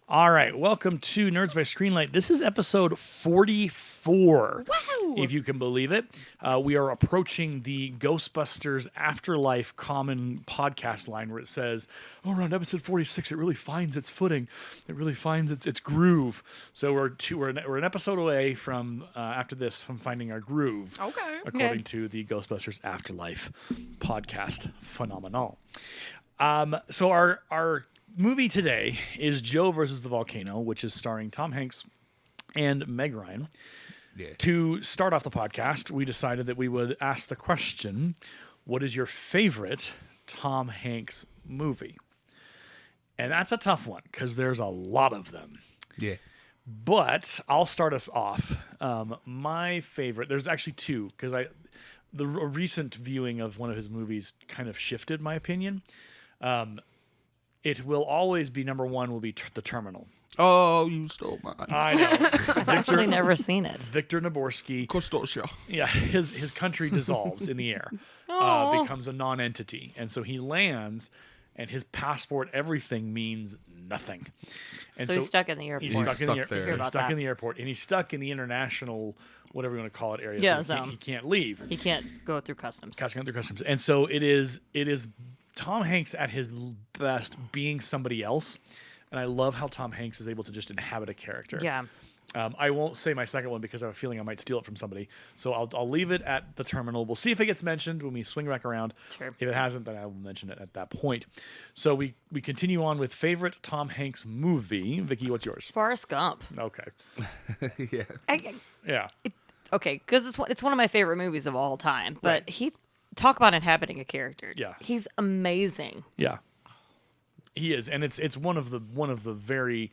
All right, welcome to Nerds by Screenlight. This is episode 44, Wow! if you can believe it. We are approaching the Ghostbusters Afterlife common podcast line where it says, around episode 46, it really finds its footing. It really finds its groove. So we're an episode away from, after this, from finding our groove. Okay. According to the Ghostbusters Afterlife podcast phenomenon. So our movie today is Joe versus the Volcano, which is starring Tom Hanks and Meg Ryan. Yeah. To start off the podcast, we decided that we would ask the question, what is your favorite Tom Hanks movie? And that's a tough one because there's a lot of them. Yeah. But I'll start us off. My favorite, there's actually two, because a recent viewing of one of his movies kind of shifted my opinion. It will always be number one. Will be The Terminal. Oh, you stole mine. I know. I've actually never seen it. Victor Naborski. Kostosha. Yeah, his country dissolves in the air, becomes a non-entity, and so he lands, and his passport, everything means nothing. And So he's stuck in the airport. He's stuck in the stuck there. He's about stuck that. in the airport, and he's stuck in the international, whatever you want to call it, area. Yeah, so zone. he can't leave. He can't go through customs. Casting out their customs. And so it is Tom Hanks at his best being somebody else. And I love how Tom Hanks is able to just inhabit a character. Yeah. I won't say my second one because I have a feeling I might steal it from somebody. So I'll leave it at The Terminal. We'll see if it gets mentioned when we swing back around. Sure. If it hasn't, then I will mention it at that point. So we continue on with favorite Tom Hanks movie. Vicki, what's yours? Forrest Gump. Okay. Yeah. Yeah. Okay, because it's one of my favorite movies of all time. But Right. talk about inhabiting a character. Yeah. He's amazing. Yeah, he is, and it's one of the very,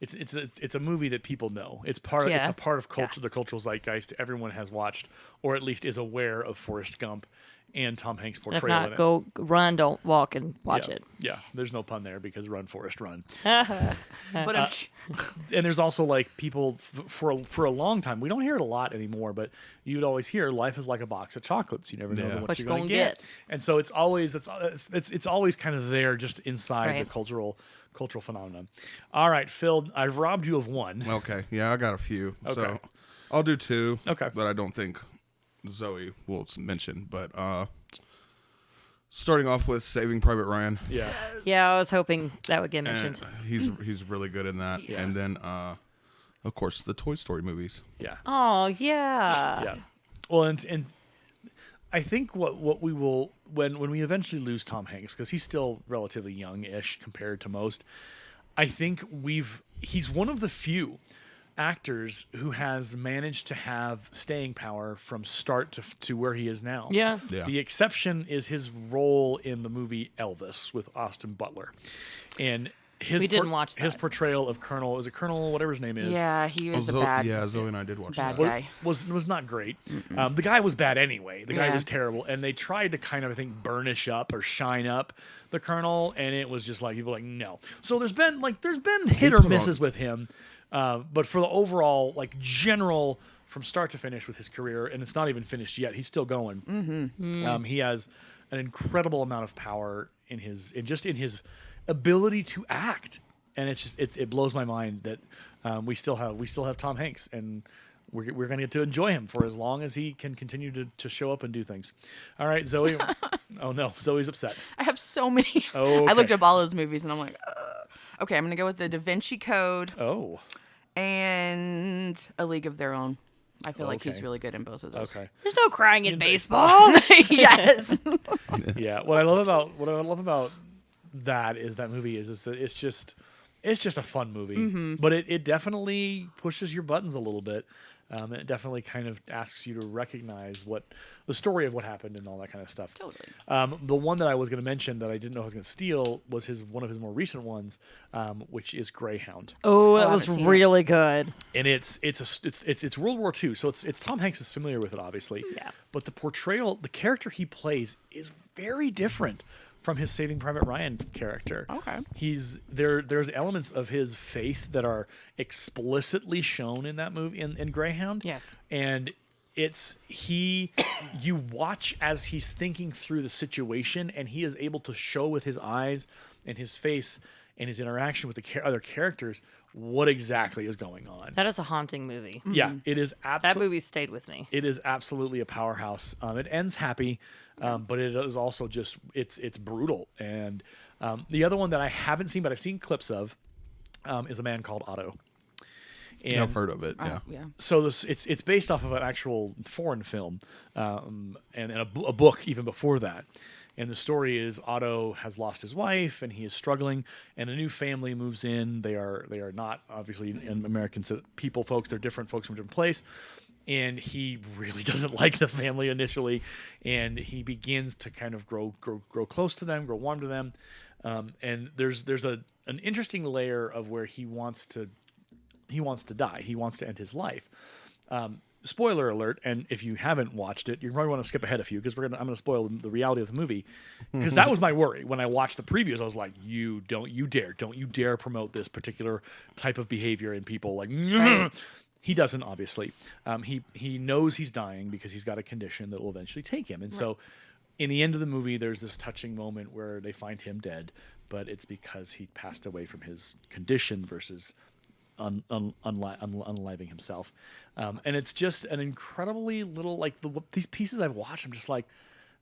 it's a movie that people know. It's Yeah. a part of culture, Yeah. the cultural zeitgeist. Everyone has watched, or at least is aware of Forrest Gump and Tom Hanks' And portrayal if not, in it. go run, don't walk, and watch yeah. it. Yeah, there's no pun there because run, Forrest, run. But And there's also like people for a long time. We don't hear it a lot anymore, but you'd always hear life is like a box of chocolates. You never know Yeah. what What you're you going to gonna get. get. And so it's always kind of there, just inside Right. the cultural phenomenon. All right, Phil, I've robbed you of one. Okay. Yeah, I got a few. Okay. So I'll do two. Okay. That I don't think Zoe will mention. But starting off with Saving Private Ryan. Yeah, Yeah, I was hoping that would get And mentioned. he's really good in that. Yes. And then of course the Toy Story movies. yeah, Oh, yeah. yeah. Well, and I think what we will when we eventually lose Tom Hanks, because he's still relatively young-ish compared to most. I think he's one of the few actors who has managed to have staying power from start to where he is now. Yeah. Yeah. The exception is his role in the movie Elvis with Austin Butler, and his We didn't watch his that. portrayal of Colonel whatever his name is. yeah, he was a Zo- bad. Yeah, Zoe and I did watch bad that. guy. was not great. The guy was bad anyway. The guy Yeah. was terrible, and they tried to kind of, I think, burnish up or shine up the Colonel, and it was just like people were like no. So there's been hit or put on- misses with him, but for the overall general from start to finish with his career, and it's not even finished yet. He's still going. Mm-hmm. He has an incredible amount of power in his ability to act. And it blows my mind that we still have Tom Hanks, and we're going to get to enjoy him for as long as he can continue to show up and do things. All right, Zoe. Oh no, Zoe's upset. I have so many. Okay. I looked up all those movies and I'm like, okay, I'm gonna go with the Da Vinci Code Oh, and A League of Their Own. I feel like he's Okay. really good in both of those. okay. There's no crying in baseball. Yes. Yeah. What I love about that is that movie is that it's just a fun movie, but it definitely pushes your buttons a little bit. It definitely kind of asks you to recognize what the story of what happened and all that kind of stuff. Totally. The one that I was going to mention that I didn't know I was going to steal was one of his more recent ones, which is Greyhound, Oh, that I was haven't seen it. really good. and it's World War II, so it's Tom Hanks is familiar with it, obviously. Yeah. But the character he plays is very different from his Saving Private Ryan character. Okay. There's elements of his faith that are explicitly shown in that movie in Greyhound. Yes. And you watch as he's thinking through the situation, and he is able to show with his eyes and his face and his interaction with the other characters, what exactly is going on. That is a haunting movie. Yeah, it is That absolutely. movie stayed with me. It is absolutely a powerhouse. It ends happy, but it is also just it's brutal. And the other one that I haven't seen, but I've seen clips of, is A Man Called Otto. And I've heard of it. Yeah. Yeah. so it's based off of an actual foreign film, and a book even before that. And the story is Otto has lost his wife and he is struggling, and a new family moves in. They are not obviously American folks. They're different folks from a different place. And he really doesn't like the family initially, and he begins to kind of grow close to them, grow warm to them. And there's an interesting layer of where he wants to die. He wants to end his life. Spoiler alert! And if you haven't watched it, you probably want to skip ahead a few because I'm gonna spoil the reality of the movie. Because that was my worry when I watched the previews. I was like, don't you dare promote this particular type of behavior in people. Like, he doesn't obviously. He knows he's dying because he's got a condition that will eventually take him. And so, in the end of the movie, there's this touching moment where they find him dead, but it's because he passed away from his condition versus unaliving himself. And it's just an incredibly little, like these pieces I've watched, I'm just like,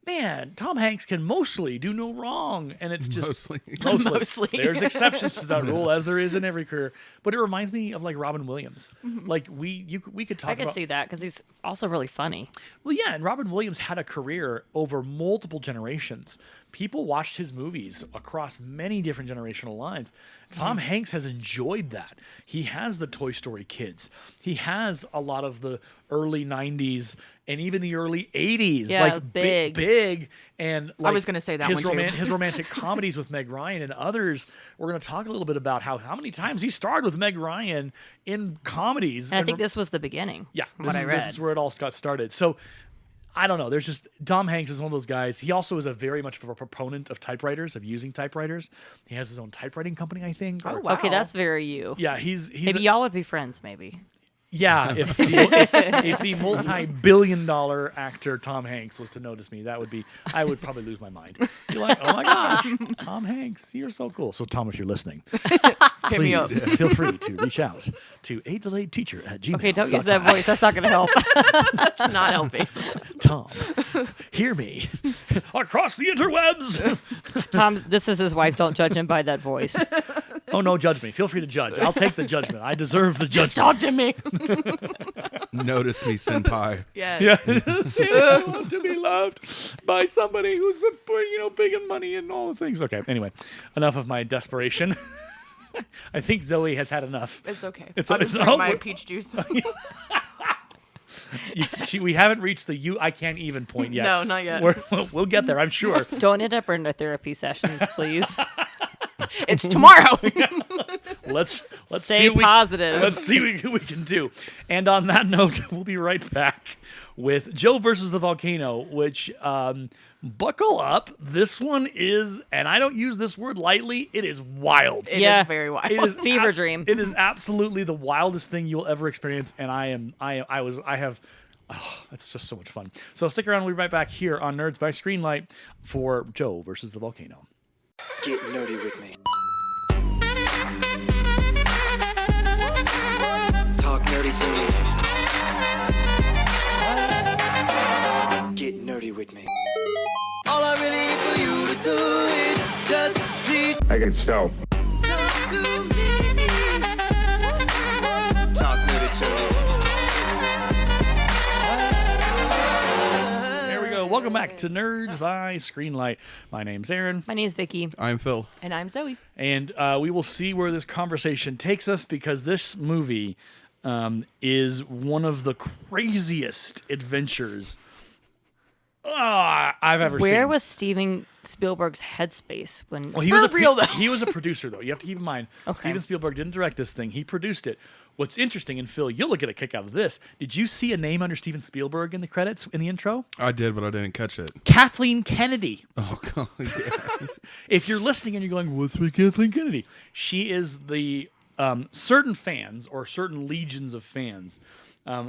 man, Tom Hanks can mostly do no wrong. And it's just Mostly. There's exceptions to that rule, as there is in every career. But it reminds me of like Robin Williams. Like we could talk I can about. see that because he's also really funny. Well, yeah, and Robin Williams had a career over multiple generations. People watched his movies across many different generational lines. Tom Hanks has enjoyed that. He has the Toy Story kids. He has a lot of the early 90s and even the early 80s. Yeah, like big. And like I was going to say that his one too. his romantic comedies with Meg Ryan and others. We're going to talk a little bit about how many times he starred with Meg Ryan in comedies. And I think this was the beginning. Yeah, from what I read. this is where it all got started. So I don't know. There's just Tom Hanks is one of those guys. He also is a very much of a proponent of typewriters, of using typewriters. He has his own typewriting company, I think. Oh, wow. Okay, that's very you. Yeah, he's Maybe y'all would be friends. Maybe. yeah. If the multi-billion-dollar actor Tom Hanks was to notice me, I would probably lose my mind. Be like, oh my gosh, Tom Hanks, you're so cool. So Tom, if you're listening, Hit me up. please feel free to reach out to adelayedteacher@gmail.com. Okay, don't use that voice. That's not going to help. That's not helping. Tom, hear me across the interwebs. Tom, this is his wife. Don't judge him by that voice. Oh, no, judge me. Feel free to judge. I'll take the judgment. I deserve the judgment. Talk to me. Notice me, senpai. Yeah. Yeah, I want to be loved by somebody who's big in money and all the things. Okay, anyway, enough of my desperation. I think Zoe has had enough. It's okay. It's- I'll just it's- drink oh, my we're- peach juice. We haven't reached the I can't even point yet. No, not yet. We'll get there, I'm sure. Don't end up in our therapy sessions, please. It's tomorrow. Let's see Stay what positive. Let's see what we can do. And on that note, we'll be right back with Joe versus the Volcano, which buckle up. This one is, and I don't use this word lightly, it is wild. It Yeah. is very wild. It is Fever dream. It is absolutely the wildest thing you will ever experience, and it's just so much fun. So stick around. We'll be right back here on Nerds by Screenlight for Joe versus the Volcano. Get nerdy with me. Talk nerdy to me. Get nerdy with me. All I really need for you to do is just please I can stop. talk to me. Talk nerdy to me. There we go. Welcome back to Nerds by Screenlight. My name's Aaron. My name's Vicki. I'm Phil. And I'm Zoe. And we will see where this conversation takes us because this movie is one of the craziest adventures I've ever seen. Where was Steven Spielberg's headspace when? Well, he was real, though. he was a producer, though. You have to keep in mind, Okay. Steven Spielberg didn't direct this thing. He produced it. What's interesting, and Phil, you'll get a kick out of this. Did you see a name under Steven Spielberg in the credits in the intro? I did, but I didn't catch it. Kathleen Kennedy. Oh, God. Yeah. If you're listening and you're going, what's with Kathleen Kennedy? She is the certain fans or certain legions of fans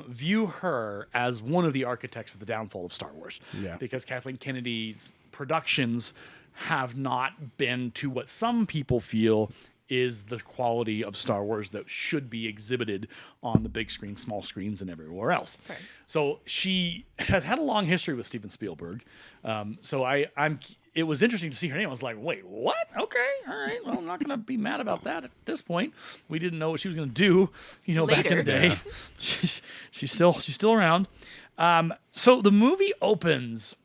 view her as one of the architects of the downfall of Star Wars. Yeah. Because Kathleen Kennedy's productions have not been to what some people feel is the quality of Star Wars that should be exhibited on the big screen, small screens, and everywhere else. Right. So she has had a long history with Steven Spielberg. It was interesting to see her name. I was like, wait, what? Okay, all right. Well, I'm not going to be mad about that at this point. We didn't know what she was going to do, back in the day. Yeah. She's still around. So the movie opens.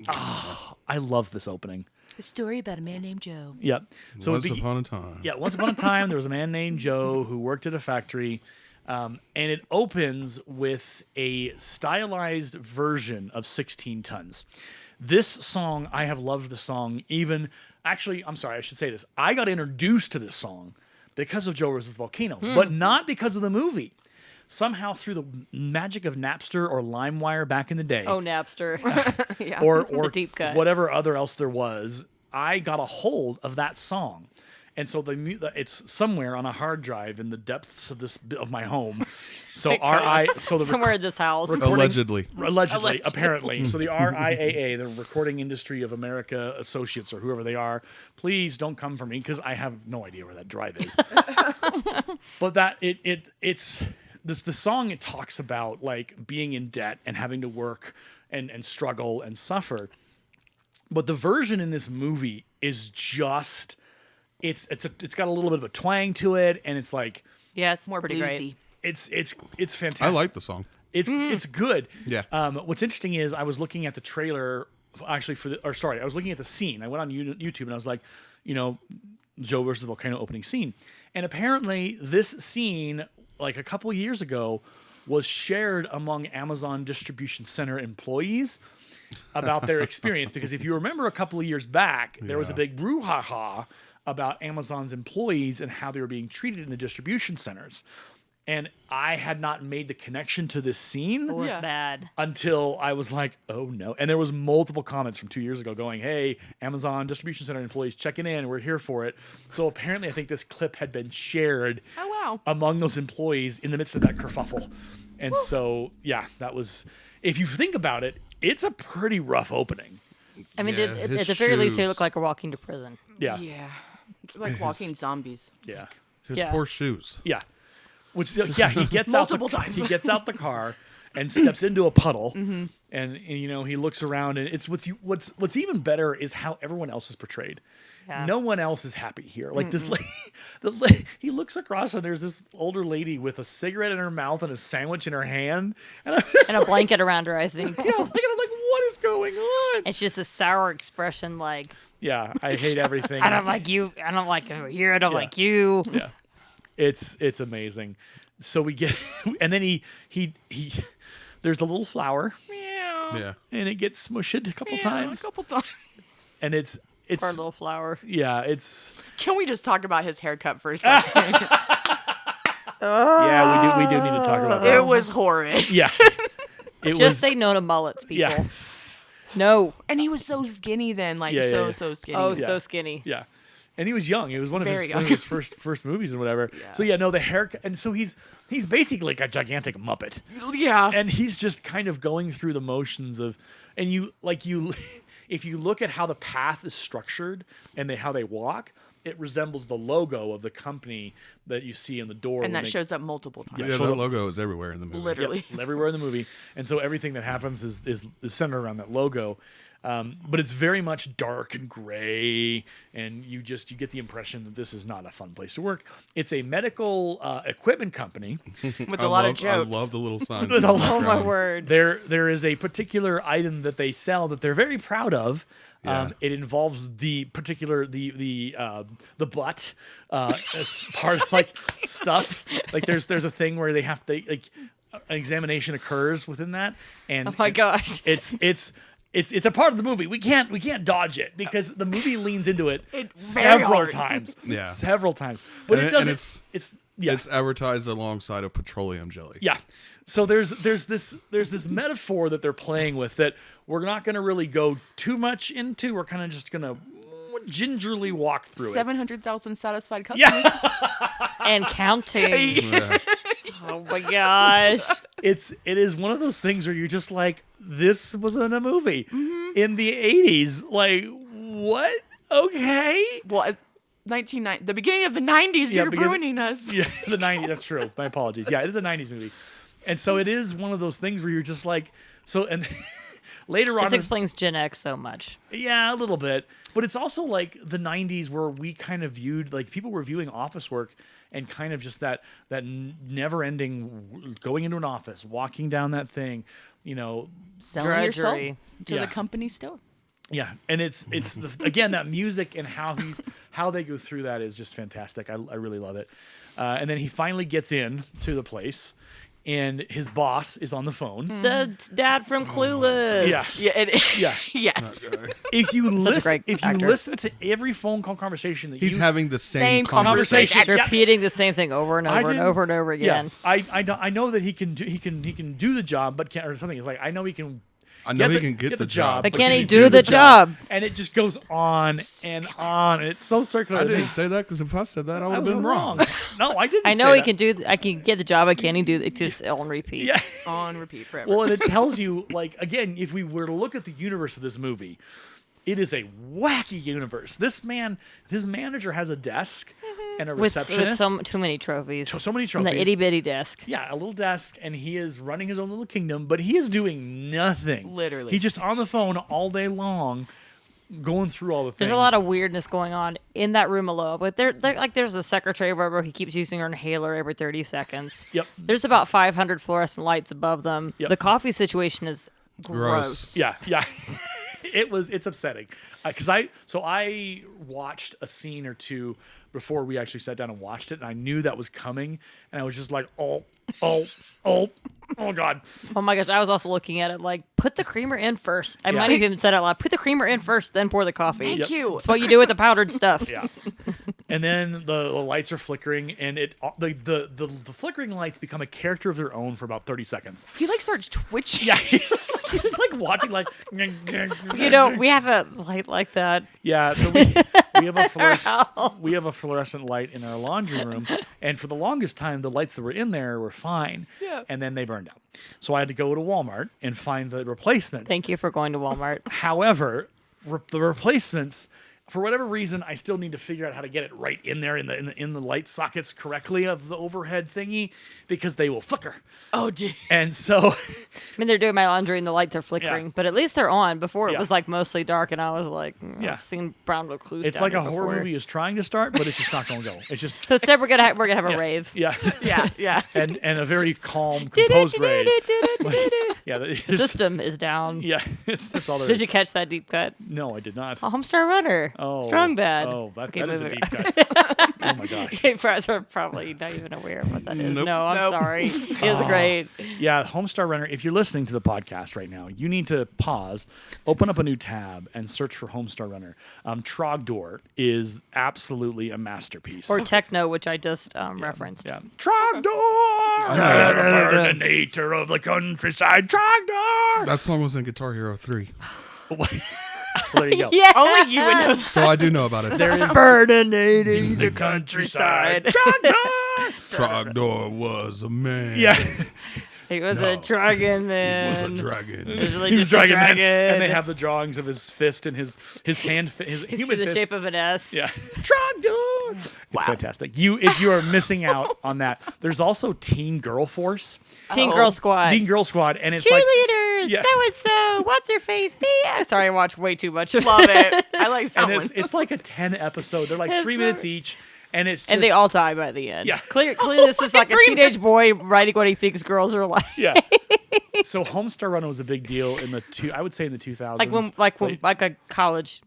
I love this opening. A story about a man named Joe. Yeah. So Once upon a time. Yeah, once upon a time, there was a man named Joe who worked at a factory, and it opens with a stylized version of 16 Tons. This song, I have loved the song actually, I'm sorry, I should say this. I got introduced to this song because of Joe vs. Volcano, but not because of the movie. Somehow through the magic of Napster or LimeWire back in the day. Oh, Napster. Yeah. Or The deep cut. whatever other else there was, I got a hold of that song. And so it's somewhere on a hard drive in the depths of my home. So Somewhere in this house. Allegedly. Apparently. So the RIAA, the Recording Industry of America Associates, or whoever they are, please don't come for me because I have no idea where that drive is. But it's the song. It talks about like being in debt and having to work and struggle and suffer. But the version in this movie is just it's got a little bit of a twang to it, and it's like Yes, More pretty bluesy. great. it's fantastic. I like the song. It's good. Yeah. What's interesting is I was looking at the trailer I was looking at the scene. I went on YouTube and I was like, Joe versus Volcano opening scene, and apparently this scene, like a couple years ago, was shared among Amazon distribution center employees about their experience. Because if you remember a couple of years back, there was a big brouhaha about Amazon's employees and how they were being treated in the distribution centers. And I had not made the connection to this scene It was bad. until I was like, oh no. And there was multiple comments from 2 years ago going, hey, Amazon distribution center employees checking in. We're here for it. So apparently I think this clip had been shared among those employees in the midst of that kerfuffle. And so, yeah, that was, if you think about it, it's a pretty rough opening. I mean, Yeah, at his the very least, they shoes. look like a walking to prison. Yeah. Yeah. It's like walking zombies. Yeah. His Yeah. poor shoes. Yeah. Which, yeah, he gets out Multiple times. He gets out the car and steps into a puddle, and he looks around, and it's what's even better is how everyone else is portrayed. Yeah. No one else is happy here. Like this, he looks across, and there's this older lady with a cigarette in her mouth and a sandwich in her hand, and I'm just And a blanket around her, I think. I'm like, what is going on? It's just a sour expression like, Yeah, I hate everything. I don't like you. I don't like over here. I don't like you. Yeah, it's amazing. So we get, and then he there's the little flower, Yeah. and it gets smushed a couple times, and it's Poor little flower. yeah, it's Can we just talk about his haircut for a second? yeah, we do need to talk about that. It was horrid. Yeah, it Just was say no to mullets, people. yeah, No. And he was so skinny then, like Yeah, yeah, yeah. so skinny. Oh, Yeah. so skinny. yeah. And he was young. It was one of Very his young. first movies and whatever. So yeah, no, the haircut, and so he's basically like a gigantic Muppet. Yeah. And he's just kind of going through the motions of, and if you look at how the path is structured and how they walk, it resembles the logo of the company that you see in the door. And when that shows up multiple times. Yeah, shows that up- logo is everywhere in the movie. Literally. Yep, everywhere in the movie. And so everything that happens is centered around that logo. But it's very much dark and gray, and you get the impression that this is not a fun place to work. It's a medical equipment company. With a lot of jokes. I love the little signs. With in a the lot- Oh, my background. word. There is a particular item that they sell that they're very proud of. Yeah. It involves the particular the butt as part of like stuff. Like there's a thing where they have to like an examination occurs within that, and Oh, my gosh. It's a part of the movie. We can't dodge it because the movie leans into it very several hard. times. Yeah. Several times. But And it it- doesn't. and It's yeah. It's advertised alongside of petroleum jelly. Yeah. So there's this metaphor that they're playing with that we're not going to really go too much into. We're kind of just going to gingerly walk through it. 700,000 satisfied customers. Yeah. And counting. Yeah. Oh, my gosh. It is one of those things where you're just like, this was in a movie in the 80s. Like, what? Okay. Well, the beginning of the 90s. You're ruining us. Yeah, the 90s. That's true. My apologies. Yeah, it is a 90s movie. And so it is one of those things where you're just like, so, and later on. This explains Gen X so much. Yeah, a little bit. But it's also like the 90s where we kind of viewed, like people were viewing office work and kind of just that never-ending going into an office, walking down that thing, Selling your soul Drudgery. to the company store. Yeah, and it's again that music and how they go through that is just fantastic. I really love it. And then he finally gets in to the place, and his boss is on the phone. The dad from Clueless. Yeah, yeah. Yes. If you great actor. listen to every phone call conversation that He's having the same Same conversation. He's repeating the same thing over and over and over and over again. Yeah, I know that he can do the job, but can't or something. It's like I know he can. I know he can get the job. But can he do the job? And it just goes on and on. And it's so circular. I didn't say that because if I said that, I would have was been wrong. No, I didn't. I know say he that. can do. I can get the job. But can he do it? Just on repeat. Yeah. On repeat forever. Well, and it tells you, like, again, if we were to look at the universe of this movie, it is a wacky universe. His manager has a desk and a With receptionist. too many trophies. So many And trophies. the itty bitty desk. Yeah, a little desk, and he is running his own little kingdom, but he is doing nothing. Literally. He's just on the phone all day long, going through all the things. There's a lot of weirdness going on in that room alone. But there's a secretary where he keeps using her inhaler every 30 seconds. Yep. There's about 500 fluorescent lights above them. Yep. The coffee situation is Gross. Yeah. It's upsetting because I watched a scene or two before we actually sat down and watched it, and I knew that was coming, and I was just like, oh God. Oh my gosh, I was also looking at it like, put the creamer in first. I Yeah. might have even said out loud, put the creamer in first, then pour the coffee. Thank you. That's what you do with the powdered stuff. Yeah. And then the lights are flickering, and the flickering lights become a character of their own for about 30 seconds. He starts twitching. Yeah, he's just like watching like. We have a light like that. Yeah, so we have a fluorescent light in our laundry room, and for the longest time, the lights that were in there were fine. Yeah. And then they burned out. So I had to go to Walmart and find the replacements. Thank you for going to Walmart. However, the replacements, for whatever reason, I still need to figure out how to get it right in there in the light sockets correctly of the overhead thingy because they will flicker. Oh, gee. And so, I mean, they're doing my laundry and the lights are flickering, Yeah. but at least they're on. Before it Yeah. was like mostly dark, and I was like, Yeah. I've seen brown recluse. it's down like a here horror before. movie is trying to start, but it's just not going to go. It's just So instead, we're gonna have a rave. yeah, Yeah. and a very calm, composed rave. Yeah, The system is down. yeah, it's all there Did is. you catch that deep cut? No, I did not. A Homestar Runner. Oh, Strong bad. Oh, that Okay, is a moving deep cut. Oh my gosh. Okay, Fries are probably not even aware of what that is. Nope. No, I'm Nope. sorry. It was great. Yeah, Homestar Runner. If you're listening to the podcast right now, you need to pause, open up a new tab, and search for Homestar Runner. Trogdor is absolutely a masterpiece. Or Techno, which I just referenced. Yeah. Trogdor! Terminator of the countryside. Trogdor! That song was in Guitar Hero 3. Well, there you go. Yeah. Only you would know. So I do know about it. There is Burninating the countryside. Trogdor! Trogdor was a man. Yeah. He was No. a dragon He man. was a dragon. It was really He was just a dragging dragon. that, and they have the drawings of his fist and his hand, his It's human the fist. shape of an S. Yeah, Trogdor. It's fantastic. If you are missing out on that, there's also Teen Girl Force, Teen Girl Squad. Teen Girl Squad, and it's like Cheerleaders. Yeah. So and so. What's her face? Sorry, I watched way too much of Love it. I like that and one. it's like a 10 episode. They're like Yes, 3 sir. minutes each, and it's just, And they all die by the end. Yeah. Clearly, this is like a teenage boy writing what he thinks girls are like. yeah. So Homestar Runner was a big deal in the 2000s. Like a college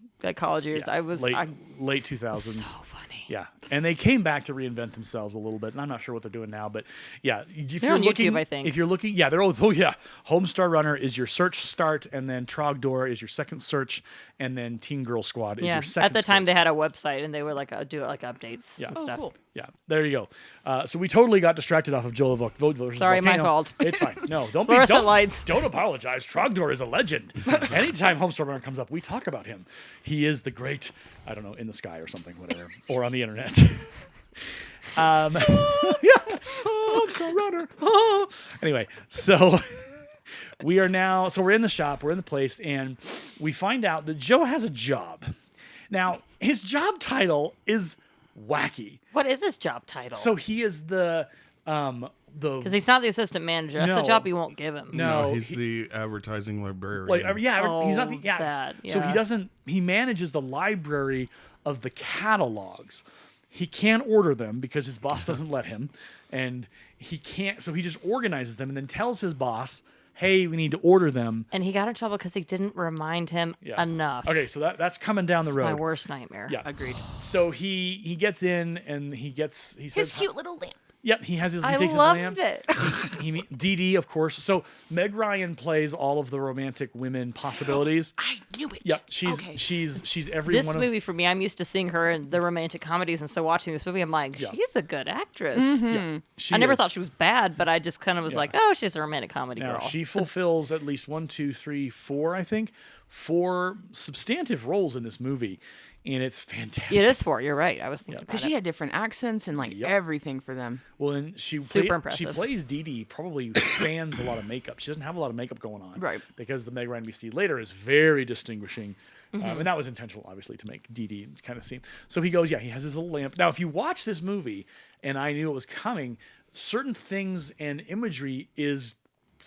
years. Yeah, I was late 2000s. so funny. Yeah, and they came back to reinvent themselves a little bit, and I'm not sure what they're doing now, but yeah, if They're you're on looking, YouTube, I think. If you're looking, yeah, they're all. Oh yeah, Homestar Runner is your search start, and then Trogdor is your second search, and then Teen Girl Squad is Yeah. your second. At the time, search. they had a website and they would do it like updates Yeah. and Oh, stuff. cool. Yeah, there you go. So we totally got distracted off of Joel versus Sorry, my Volcano. fault. It's fine. No, don't Fluorescent don't, lights. Don't apologize. Trogdor is a legend. Anytime Homestar Runner comes up, we talk about him. He is the great, I don't know, in the sky or something, whatever, or on the internet. Yeah, Homestar Runner. Oh. Anyway, so we're in the shop, we're in the place, and we find out that Joe has a job. Now, his job title is wacky. What is his job title? So he is the Because he's not the assistant manager. That's No. a job he won't give him. No, he's the advertising librarian. like he's not the Oh, that, So yeah. he manages the library of the catalogs. He can't order them because his boss doesn't let him, and he can't. So he just organizes them and then tells his boss, "Hey, we need to order them." And he got in trouble because he didn't remind him enough. Okay, so that's coming down the It's road. my worst nightmare. Yeah, Agreed. So he gets in and he says, His cute little lamp. Yep, he has his. He I takes loved his lamp. it. Dee Dee, of course. So Meg Ryan plays all of the romantic women possibilities. I knew it. Yep, she's Okay. she's every This one of. movie for me, I'm used to seeing her in the romantic comedies, and so watching this movie, I'm like, Yeah. she's a good actress. Yeah, she I never is. thought she was bad, but I just kind of was like, oh, she's a romantic comedy Now, girl. she fulfills at least 1, 2, 3, 4, I think, 4 substantive roles in this movie, and it's fantastic. It is for. You're right. I was thinking Because about she it. had different accents and like Yep. everything for them. Well, and she Super she impressive. plays Dee Dee probably sans a lot of makeup. She doesn't have a lot of makeup going on, Right. Because the Meg Ryan we see later is very distinguishing, Mm-hmm. and that was intentional, obviously, to make Dee Dee kind of seem. So he goes, he has his little lamp. Now, if you watch this movie, and I knew it was coming, certain things and imagery is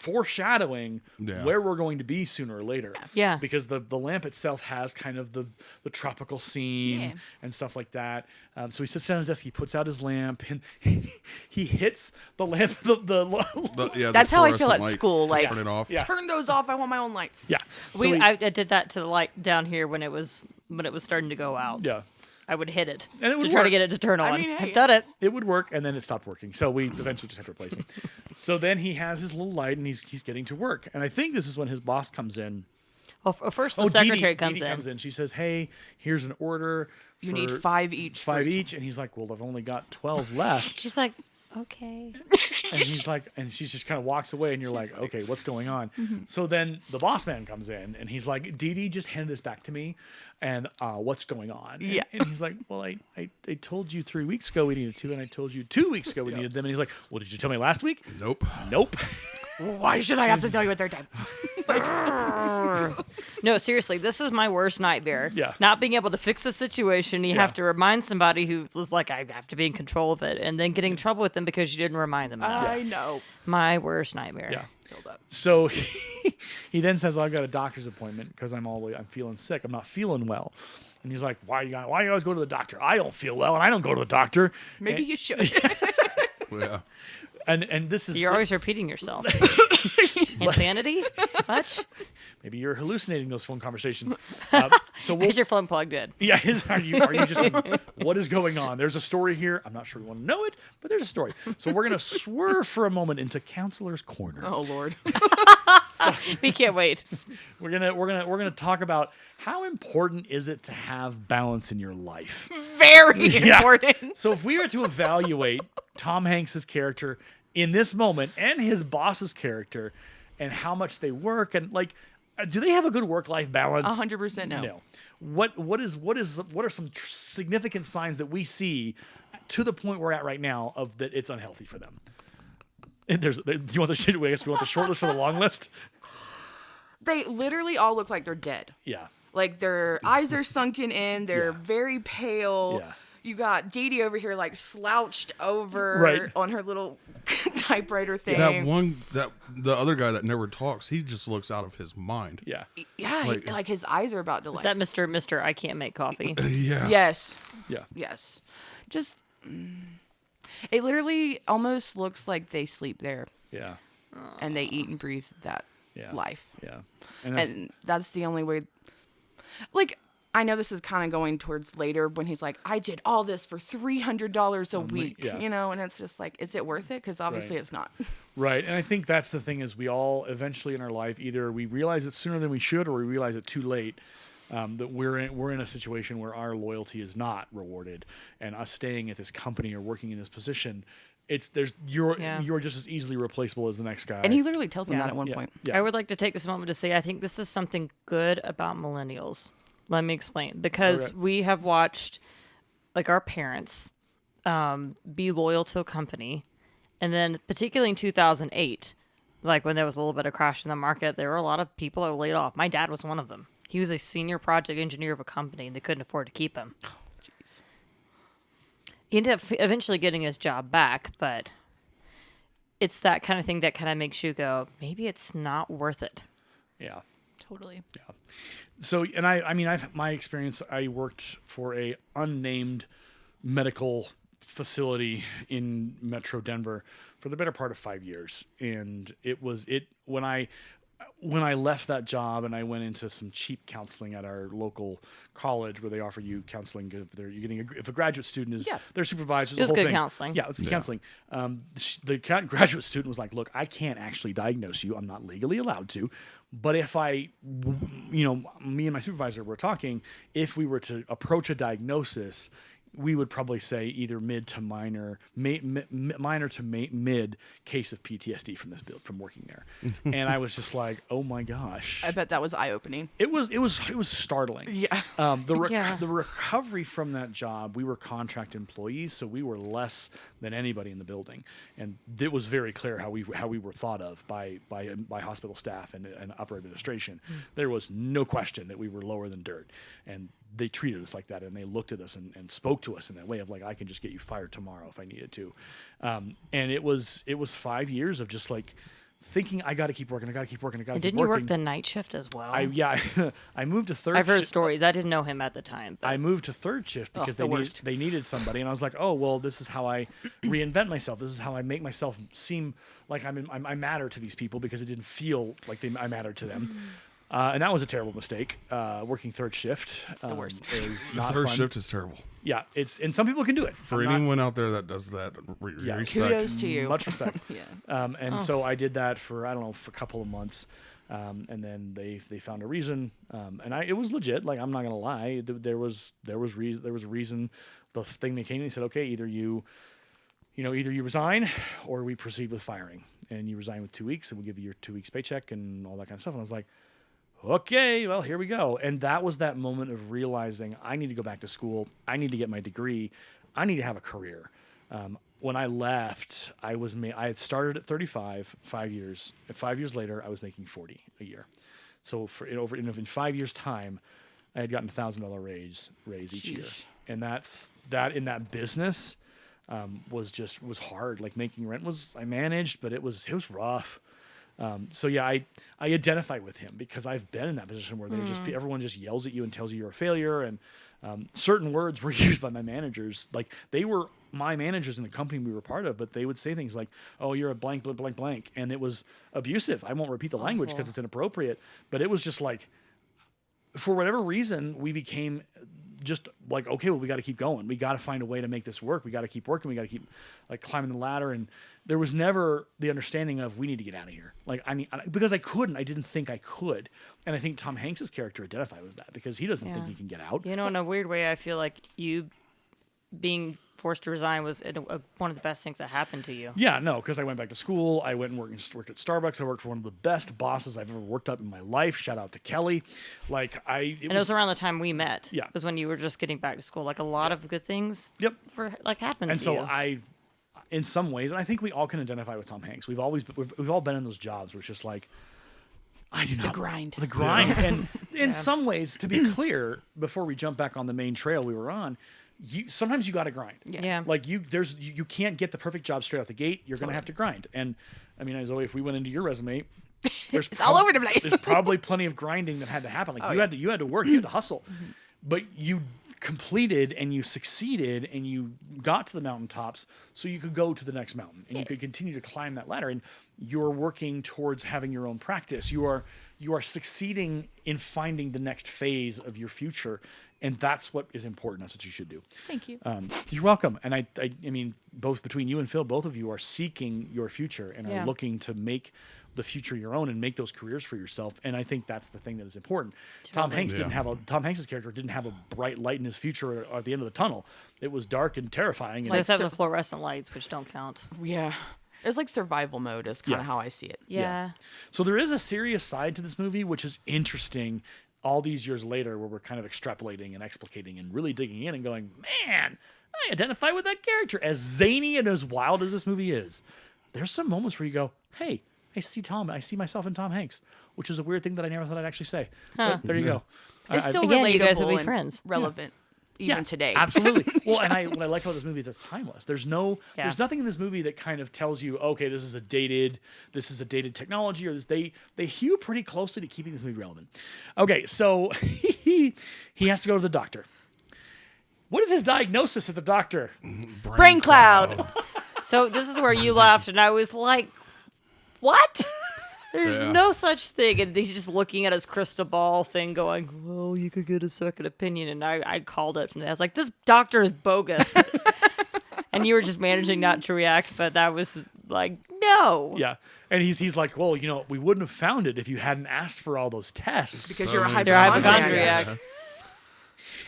foreshadowing Yeah. where we're going to be sooner or later. Yeah. Because the lamp itself has kind of the tropical scene Yeah. and stuff like that. So he sits down at his desk, he puts out his lamp, and he hits the lamp. That's how I feel fluorescent at light school, to like- turn it off. Yeah. Turn those off. I want my own lights. Yeah. I did that to the light down here when it was starting to go out. Yeah. I would hit it, And it would to try to work. get it to turn on. mean, hey, I've done it. It would work, and then it stopped working. So we eventually just had to replace it. So then he has his little light, and he's getting to work. And I think this is when his boss comes in. Well, first the Dee Dee- secretary Dee Dee comes in. comes in. She says, "Hey, here's an order. You need for 5 each. for 5 each." And he's like, "Well, I've only got 12 left." She's like, okay. And he's like, and she just kind of walks away, and you're like, okay, what's going on? Mm-hmm. So then the boss man comes in, and he's like, Dee Dee just handed this back to me, and what's going on? And, Yeah. and he's like, well, I told you 3 weeks ago we needed 2, and I told you 2 weeks ago we needed them, and he's like, well, did you tell me last week? Nope. Nope. Why should I have to tell you a third time? No, seriously, this is my worst nightmare. Yeah. Not being able to fix the situation. You Yeah. have to remind somebody who was like, I have to be in control of it, and then getting in trouble with them because you didn't remind them enough. I know. My worst nightmare. Yeah. Build up. So he then says, I've got a doctor's appointment because I'm feeling sick. I'm not feeling well. And he's like, why you always go to the doctor? I don't feel well, and I don't go to the doctor. Maybe you should. Yeah. And this is You're always repeating yourself. Insanity? Much? maybe you're hallucinating those phone conversations. So Is your phone plugged in? yeah, are you just what is going on? There's a story here. I'm not sure you want to know it, but there's a story. So we're gonna swerve for a moment into Counselor's Corner. Oh Lord. We can't wait. We're gonna talk about how important is it to have balance in your life. Very Yeah. important. So if we were to evaluate Tom Hanks's character in this moment and his boss's character and how much they work and like, do they have a good work-life balance? 100% no. No. What are some significant signs that we see to the point we're at right now of that it's unhealthy for them? And do you want the I guess we want the short list or the long list? They literally all look like they're dead. Yeah. Like their eyes are sunken in. They're Yeah. very pale. Yeah. You got Dee Dee over here like slouched over Right. on her little typewriter thing. The other guy that never talks, he just looks out of his mind. Yeah. Yeah, Like- his eyes are about to Is like. that Mr. I can't make coffee? Yeah. Yes. Yeah. Yes. Just. It literally almost looks like they sleep there Yeah. and they eat and breathe that Yeah. life. Yeah. And And that's the only way. Like, I know this is kind of going towards later when he's like, I did all this for $300 a week, yeah. you know, and it's just like, is it worth it? Because obviously Right. it's not. right. And I think that's the thing is we all eventually in our life either we realize it sooner than we should or we realize it too late. That we're in a situation where our loyalty is not rewarded, and us staying at this company or working in this position, you're just as easily replaceable as the next guy. And he literally tells him Yeah. that at one yeah, point. yeah. I would like to take this moment to say I think this is something good about millennials. Let me explain. Because Okay. we have watched, like, our parents be loyal to a company. And then, particularly in 2008, like when there was a little bit of crash in the market, there were a lot of people that were laid off. My dad was one of them. He was a senior project engineer of a company, and they couldn't afford to keep him. Jeez. he ended up eventually getting his job back, but it's that kind of thing that kind of makes you go, maybe it's not worth it. Yeah. Totally. So, and I mean, my experience, I worked for a unnamed medical facility in Metro Denver for the better part of 5 years. And when I left that job and I went into some cheap counseling at our local college where they offer you counseling if a graduate student is their supervisor, It was the whole good thing. counseling. Yeah, it was good counseling. The graduate student was like, look, I can't actually diagnose you. I'm not legally allowed to. But if me and my supervisor were talking, if we were to approach a diagnosis, we would probably say either mid to minor, minor to mid case of PTSD from working there. And I was just like, oh my gosh. I bet that was eye-opening. It was startling. Yeah. The recovery from that job, we were contract employees, so we were less than anybody in the building, and it was very clear how we were thought of by hospital staff and upper administration. There was no question that we were lower than dirt, and they treated us like that, and they looked at us and spoke to us in that way of like, I can just get you fired tomorrow if I needed to. And it was 5 years of just like thinking, I got to keep working. And didn't you work the night shift as well? I moved to third. I've heard stories. I didn't know him at the time. But I moved to third shift because they needed somebody, and I was like, oh well, this is how I reinvent myself. This is how I make myself seem like I matter to these people, because it didn't feel like I mattered to them. And that was a terrible mistake. Working third shift the worst. Is not Third fun. shift is terrible. Yeah, and some people can do it. For anyone out there that does that, respect. Kudos to you. Much respect. Yeah. So I did that for for a couple of months, and then they found a reason, and it was legit. Like, I'm not gonna lie, there was a reason. The thing they came and they said, okay, either you resign or we proceed with firing, and you resign with 2 weeks, and we'll give you your 2 weeks paycheck and all that kind of stuff. And I was like, okay, well, here we go. And that was that moment of realizing I need to go back to school. I need to get my degree. I need to have a career. When I left, I had started at 35, 5 years. 5 years later, I was making 40 a year. So in 5 years' time, I had gotten $1,000 raise each year. And that in that business was hard. Like, making rent I managed, but it was rough. I identify with him because I've been in that position where everyone just yells at you and tells you you're a failure. And certain words were used by my managers. Like, they were my managers in the company we were part of, but they would say things like, oh, you're a blank, blank, blank, blank. And it was abusive. I won't repeat the language because it's inappropriate, but it was just like, for whatever reason, we became just like, okay, well, we got to keep going. We got to find a way to make this work. We got to keep working. We got to keep like climbing the ladder. And there was never the understanding of, we need to get out of here. Like, because I didn't think I could. And I think Tom Hanks's character identified with that because he doesn't think he can get out. In a weird way, I feel like you being forced to resign was one of the best things that happened to you. Yeah, no, because I went back to school. I went and worked at Starbucks. I worked for one of the best bosses I've ever worked up in my life. Shout out to Kelly. It was around the time we met. Yeah. It was when you were just getting back to school. Like, a lot of good things were happened and to so you. In some ways, and I think we all can identify with Tom Hanks. We've all been in those jobs where it's just like, the grind. And in some ways, to be clear, before we jump back on the main trail we were on, sometimes you got to grind. Yeah. Like, you can't get the perfect job straight out the gate. You're going to have to grind. And I mean, Zoe, if we went into your resume, It's all over the place. There's probably plenty of grinding that had to happen. Like, you had to work, you had to hustle, but you completed and you succeeded and you got to the mountaintops so you could go to the next mountain and you could continue to climb that ladder, and you're working towards having your own practice. You are succeeding in finding the next phase of your future, and that's what is important. That's what you should do. Thank you. You're welcome. And I mean, both between you and Phil, both of you are seeking your future and are looking to make the future your own and make those careers for yourself. And I think that's the thing that is important. Tom Hanks's character didn't have a bright light in his future at the end of the tunnel. It was dark and terrifying. Like, except the fluorescent lights, which don't count. Yeah. It's like survival mode is kind of how I see it. Yeah. So there is a serious side to this movie, which is interesting all these years later, where we're kind of extrapolating and explicating and really digging in and going, man, I identify with that character. As zany and as wild as this movie is, there's some moments where you go, hey, I see myself in Tom Hanks, which is a weird thing that I never thought I'd actually say. But there you go. It's still Again, relatable you guys will be and friends. relevant. even today. Absolutely. Well, and what I like about this movie is it's timeless. There's Yeah. nothing in this movie that kind of tells you, okay, this is a dated technology, or they hew pretty closely to keeping this movie relevant. Okay, so he has to go to the doctor. What is his diagnosis at the doctor? Brain cloud. So this is where you laughed, and I was like, "What? There's Yeah. no such thing." And he's just looking at his crystal ball thing, going, "Well, you could get a second opinion." And I called it from there. I was like, "This doctor is bogus." And you were just managing not to react, but that was like, no. Yeah. And he's like, well, we wouldn't have found it if you hadn't asked for all those tests. Because So you're a many You're a hypochondriac. hypochondriac.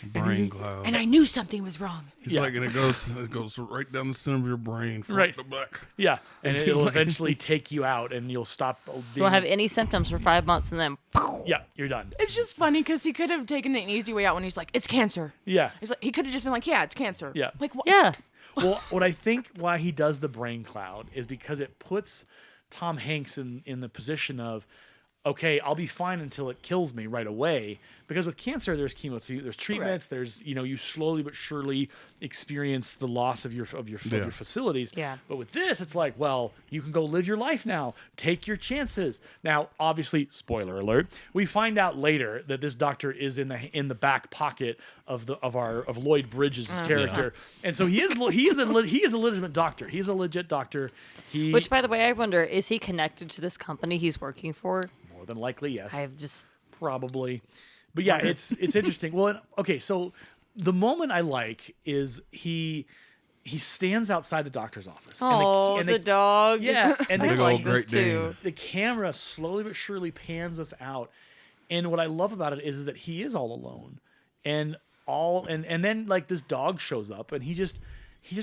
Brain cloud. And I knew something was wrong. He's like, and it goes right down the center of your brain, front Right. to back. Yeah. And He's it'll like- eventually take you out, and you'll stop. You won't have any symptoms for 5 months, and then Yeah, you're done. It's just funny because he could have taken an easy way out when he's like, it's cancer. Yeah. He's like, he could have just been like, yeah, it's cancer. Yeah. Like, what? yeah. Well, what I think why he does the brain cloud is because it puts Tom Hanks in the position of, okay, I'll be fine until it kills me right away. Because with cancer, there's chemotherapy, there's treatments, there's you slowly but surely experience the loss of your facilities. Yeah. But with this, it's like, well, you can go live your life now. Take your chances. Now, obviously, spoiler alert, we find out later that this doctor is in the back pocket of Lloyd Bridges' character, and so he is a legitimate doctor. He's a legit doctor. Which, by the way, I wonder, is he connected to this company he's working for? More than likely, yes. I've just Probably. But yeah, it's interesting. Well, okay, so the moment I like is he stands outside the doctor's office. the dog. Yeah, and I Big like old this Great too. Dane. the camera slowly but surely pans us out. And what I love about it is that he is all alone. And then like this dog shows up, and he just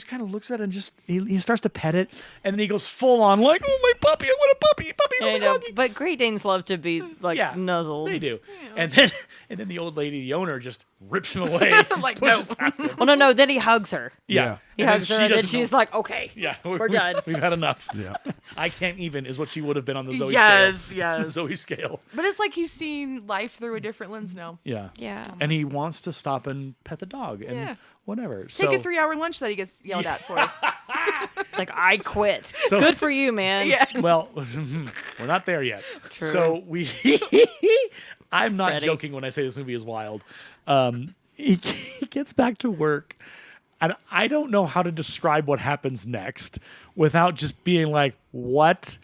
kind of looks at it and just he starts to pet it, and then he goes full on like, oh, my puppy, I want a puppy, I my know, doggy. but Great Danes love to be like nuzzled. They do. And then the old lady, the owner, just rips him away, Like, pushes no. past him. Well, no. Then he hugs her. Yeah. He And then hugs her, and then doesn't she's know. like, "Okay, yeah, we're done." We've had enough. Yeah. I can't even is what she would have been on the Zoe Yes, scale. yes. The Zoe scale. But it's like he's seeing life through a different lens now. Yeah. Yeah. And he wants to stop and pet the dog and Yeah. whatever. Take So a 3-hour lunch that he gets yelled at for. Like, I quit. So- Good for you, man. Yeah. well, we're not there yet. True. So I'm not Freddie. joking when I say this movie is wild. He gets back to work, and I don't know how to describe what happens next without just being like, what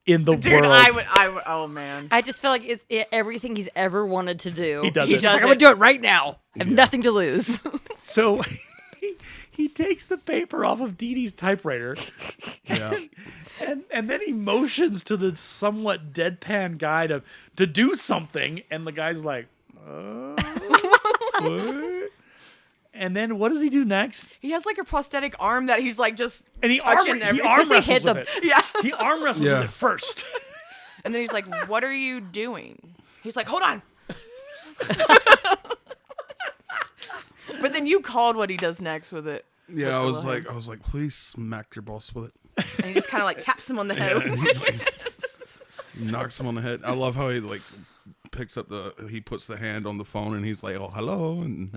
in the Dude, world? I would, oh man. I just feel like it's everything he's ever wanted to do. He does He's it. just like, I'm gonna do it right now. I have nothing to lose. So he takes the paper off of Dee Dee's typewriter, Yeah. and then he motions to the somewhat deadpan guy to do something, and the guy's like, what? And then what does he do next? He has like a prosthetic arm that he's like just And he touching arm everything. wrestles hit with the- it. Yeah. He arm wrestles Yeah. with it first. And then he's like, what are you doing? He's like, hold on. But then you called what he does next with it. Yeah, I With was the like, please smack your boss with it. And he just kind of like taps him on the head. Knocks him on the head. I love how he like he puts the hand on the phone and he's like, oh, hello. And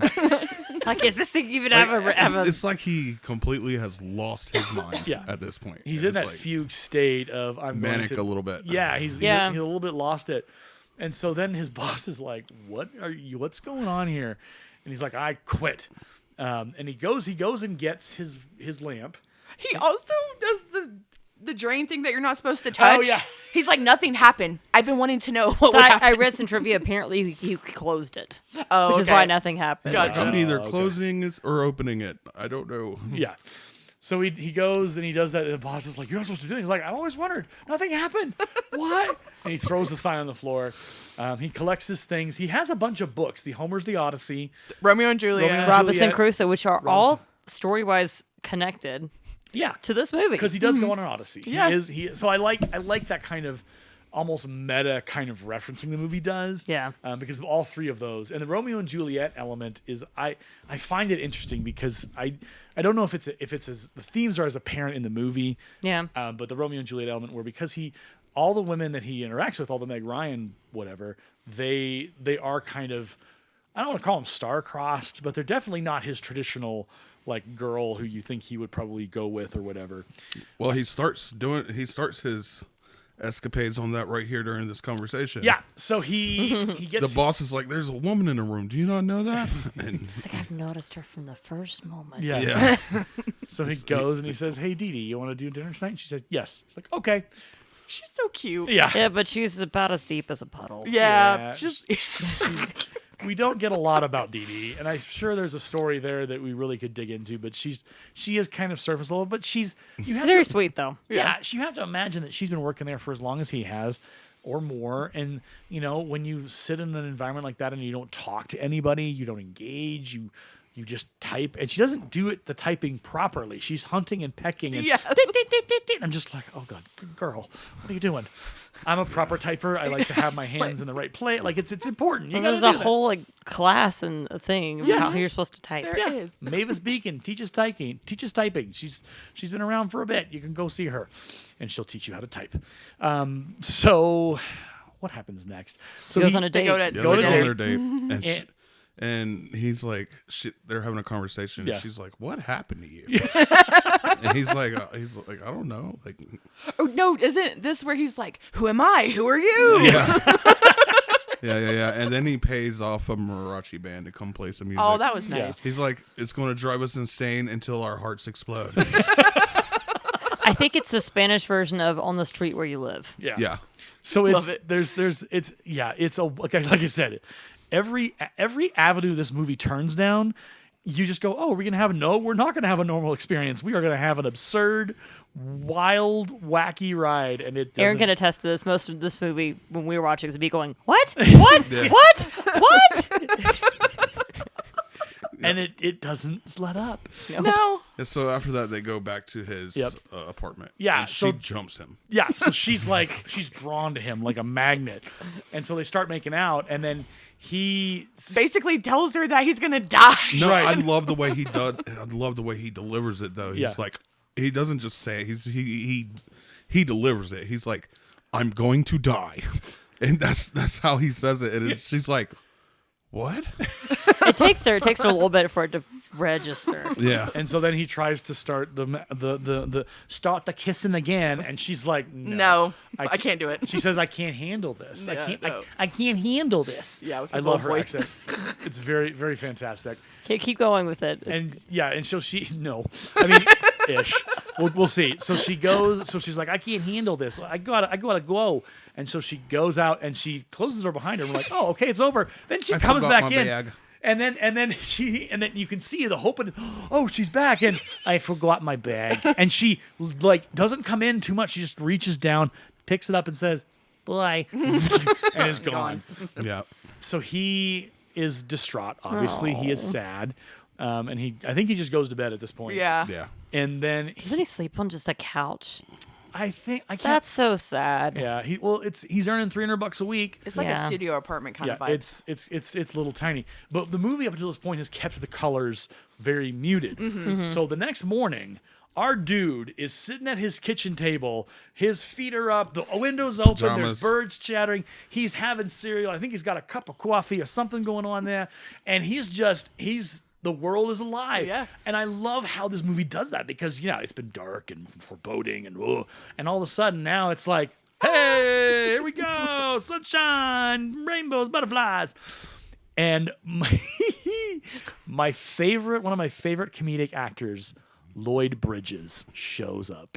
Like, is this thing even ever? it's like he completely has lost his mind Yeah. at this point. He's in It's that like fugue state of I'm manic going to, a little bit. Yeah, he's a little bit lost it. And so then his boss is like, what's going on here? And he's like, I quit. And he goes and gets his lamp. He also does the drain thing that you're not supposed to touch. Oh, yeah. He's like, nothing happened. I've been wanting to know what So would I happen. read some trivia. Apparently, he closed it, Oh, which is okay. why nothing happened. Gotcha. I'm either okay. closing it or opening it. I don't know. Yeah. So he goes and he does that, and the boss is like, "You're not supposed to do that." He's like, "I always wondered. Nothing happened. What?" And he throws the sign on the floor. He collects his things. He has a bunch of books: the Homer's The Odyssey. Romeo and Juliet. Romeo and Robinson Juliet. Crusoe, which are all story-wise connected Yeah, to this movie. because he does go on an Odyssey. Yeah. So I like that kind of almost meta kind of referencing the movie does. Yeah. Because of all three of those, and the Romeo and Juliet element is I find it interesting because I don't know if it's as the themes are as apparent in the movie. Yeah. But the Romeo and Juliet element, where because all the women that he interacts with, all the Meg Ryan whatever, they are kind of I don't want to call them star-crossed, but they're definitely not his traditional like girl who you think he would probably go with or whatever. Well, he starts his escapades on that right here during this conversation. Yeah, so he gets The boss is like, "There's a woman in the room. Do you not know that?" And It's like I've noticed her from the first moment. yeah. So he goes and he says, "Hey, Dee Dee, you want to do dinner tonight?" And she says, "Yes." He's like, "Okay." She's so cute. Yeah. Yeah, but she's about as deep as a puddle. Yeah. Yeah. We don't get a lot about Dee Dee, and I'm sure there's a story there that we really could dig into. But she is kind of surface level. But you have Very to, sweet though. yeah, you have to imagine that she's been working there for as long as he has, or more. And when you sit in an environment like that and you don't talk to anybody, you don't engage, you just type, and she doesn't do the typing properly. She's hunting and pecking, and Yeah. I'm just like, oh god, girl, what are you doing? I'm a proper typer. I like to have my hands in the right place. Like it's important. You Well, gotta there's do a that. whole like class and a thing about how you're supposed to type. There Yeah. is. Mavis Beacon teaches typing. She's been around for a bit. You can go see her, and she'll teach you how to type. So what happens next? So Goes he- on a date. go to- yeah, Go they to go on date. their date, and And- and he's like, they're having a conversation. Yeah. And she's like, "What happened to you?" And he's like, I don't know. Like, Oh no, isn't this where he's like, "Who am I? Who are you?" yeah. And then he pays off a mariachi band to come play some music. Oh, that was Yeah. nice. He's like, "It's going to drive us insane until our hearts explode." I think it's the Spanish version of On the Street Where You Live. yeah. Yeah. So it's Love it. it's a like I said, every avenue this movie turns down, you just go, oh, we're not gonna have a normal experience. We are gonna have an absurd, wild, wacky ride, and it doesn't. Aaron can attest to this. Most of this movie, when we were watching, would be going, "What? What? Yeah. What? What?" and it doesn't let up. No. And so after that, they go back to his Yep. apartment. Yeah, And so- she jumps him. Yeah, so she's drawn to him like a magnet, and so they start making out, and then he Basically tells her that he's gonna die. No, Right. I love the way he does. I love the way he delivers it, though. He's Yeah. like, he doesn't just say it. He delivers it. He's like, "I'm going to die," and that's how he says it. And she's like, "What?" It takes her a little bit for it to register. Yeah. And so then he tries to start start the kissing again, and she's like, No, I I can't do it. She says, "I can't handle this. Yeah, no. I can't handle this." Yeah, with I her love little her voice. accent. It's very, very fantastic. Okay, keep going with it. And so I mean, ish. We'll see. So she goes. So she's like, "I can't handle this. I gotta go." And so she goes out and she closes the door behind her. And we're like, "Oh, okay, it's over." Then she I comes forgot back my in. bag. And then you can see the hope and she's back and I forgot my bag, and she like doesn't come in too much. She just reaches down, picks it up, and says bye, and is gone. Yeah. So he is distraught. Obviously, he is sad, and I think he just goes to bed at this point. Yeah. Yeah. And then Doesn't he sleep on just a couch? I can't. That's so sad. Yeah. He's earning $300 a week. It's like Yeah. a studio apartment kind of vibe. it's a little tiny. But the movie up until this point has kept the colors very muted. So the next morning, our dude is sitting at his kitchen table. His feet are up. The window's open. There's Pajamas. birds chattering. He's having cereal. I think he's got a cup of coffee or something going on there. And the world is alive. Yeah. And I love how this movie does that because, it's been dark and foreboding and all of a sudden now it's like, hey, here we go. Sunshine, rainbows, butterflies. And one of my favorite comedic actors, Lloyd Bridges, shows up.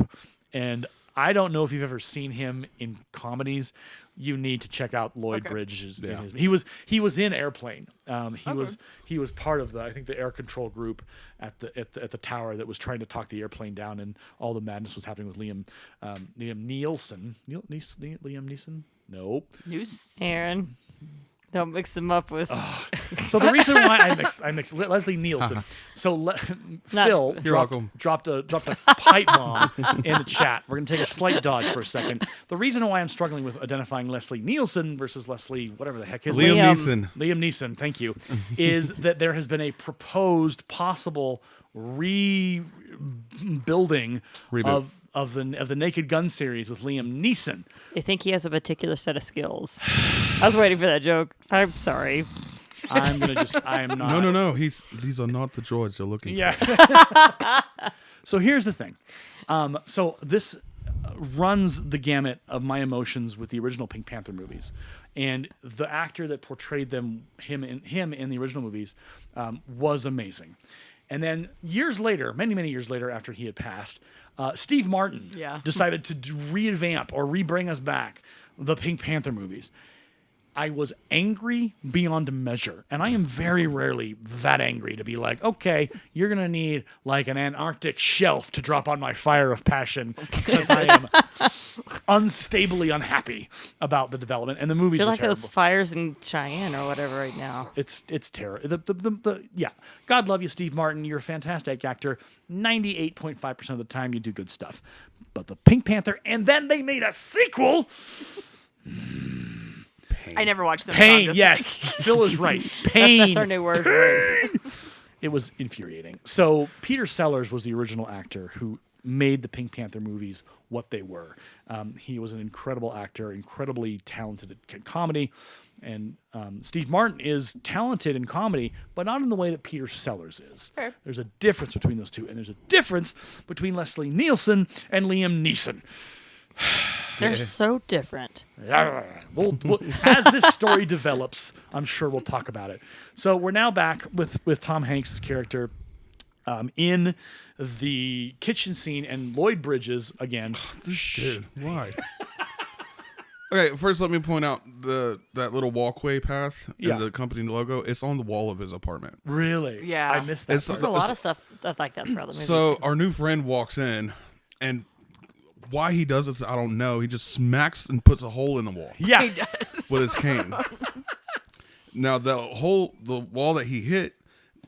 And I don't know if you've ever seen him in comedies. You need to check out Lloyd Bridges. Yeah. He was in Airplane. He was part of the air control group at the tower that was trying to talk the airplane down, and all the madness was happening with Liam Neeson. Liam Neeson? Nope. News. Aaron, don't mix them up with. So the reason why I mixed Leslie Nielsen. So Phil You're welcome. dropped a pipe bomb in the chat. We're gonna take a slight dodge for a second. The reason why I'm struggling with identifying Leslie Nielsen versus Leslie whatever the heck his Liam name, Neeson. Liam Neeson, thank you, is that there has been a proposed possible rebuilding Reboot. of the Naked Gun series with Liam Neeson. I think he has a particular set of skills. I was waiting for that joke. I'm sorry. I'm not. No. These are not the droids you're looking for. Yeah. So here's the thing. So this runs the gamut of my emotions with the original Pink Panther movies, and the actor that portrayed him in the original movies was amazing. And then years later, many years later, after he had passed, Steve Martin decided to revamp or rebring us back the Pink Panther movies. I was angry beyond measure, and I am very rarely that angry to be like, okay, you're going to need like an Antarctic shelf to drop on my fire of passion because I am unstably unhappy about the development, and the movies They're were like terrible. those fires in Cheyenne or whatever right now. It's terrible. Yeah. God love you, Steve Martin. You're a fantastic actor. 98.5% of the time, you do good stuff. But the Pink Panther, and then they made a sequel. I never watched them. Pain, yes. Phil is right. Pain. That's our new word. It was infuriating. So Peter Sellers was the original actor who made the Pink Panther movies what they were. He was an incredible actor, incredibly talented at comedy. And Steve Martin is talented in comedy, but not in the way that Peter Sellers is. Fair. There's a difference between those two. And there's a difference between Leslie Nielsen and Liam Neeson. They're so different. As this story develops, I'm sure we'll talk about it. So we're now back with Tom Hanks' character in the kitchen scene, and Lloyd Bridges again. Dude, why? Okay, first let me point out that little walkway path Yeah. in the company logo. It's on the wall of his apartment. Really? Yeah. I missed that. It's- There's a lot of stuff like that throughout the movie. So our new friend walks in, and why he does this, I don't know. He just smacks and puts a hole in the wall yeah. with his cane. Now the wall that he hit,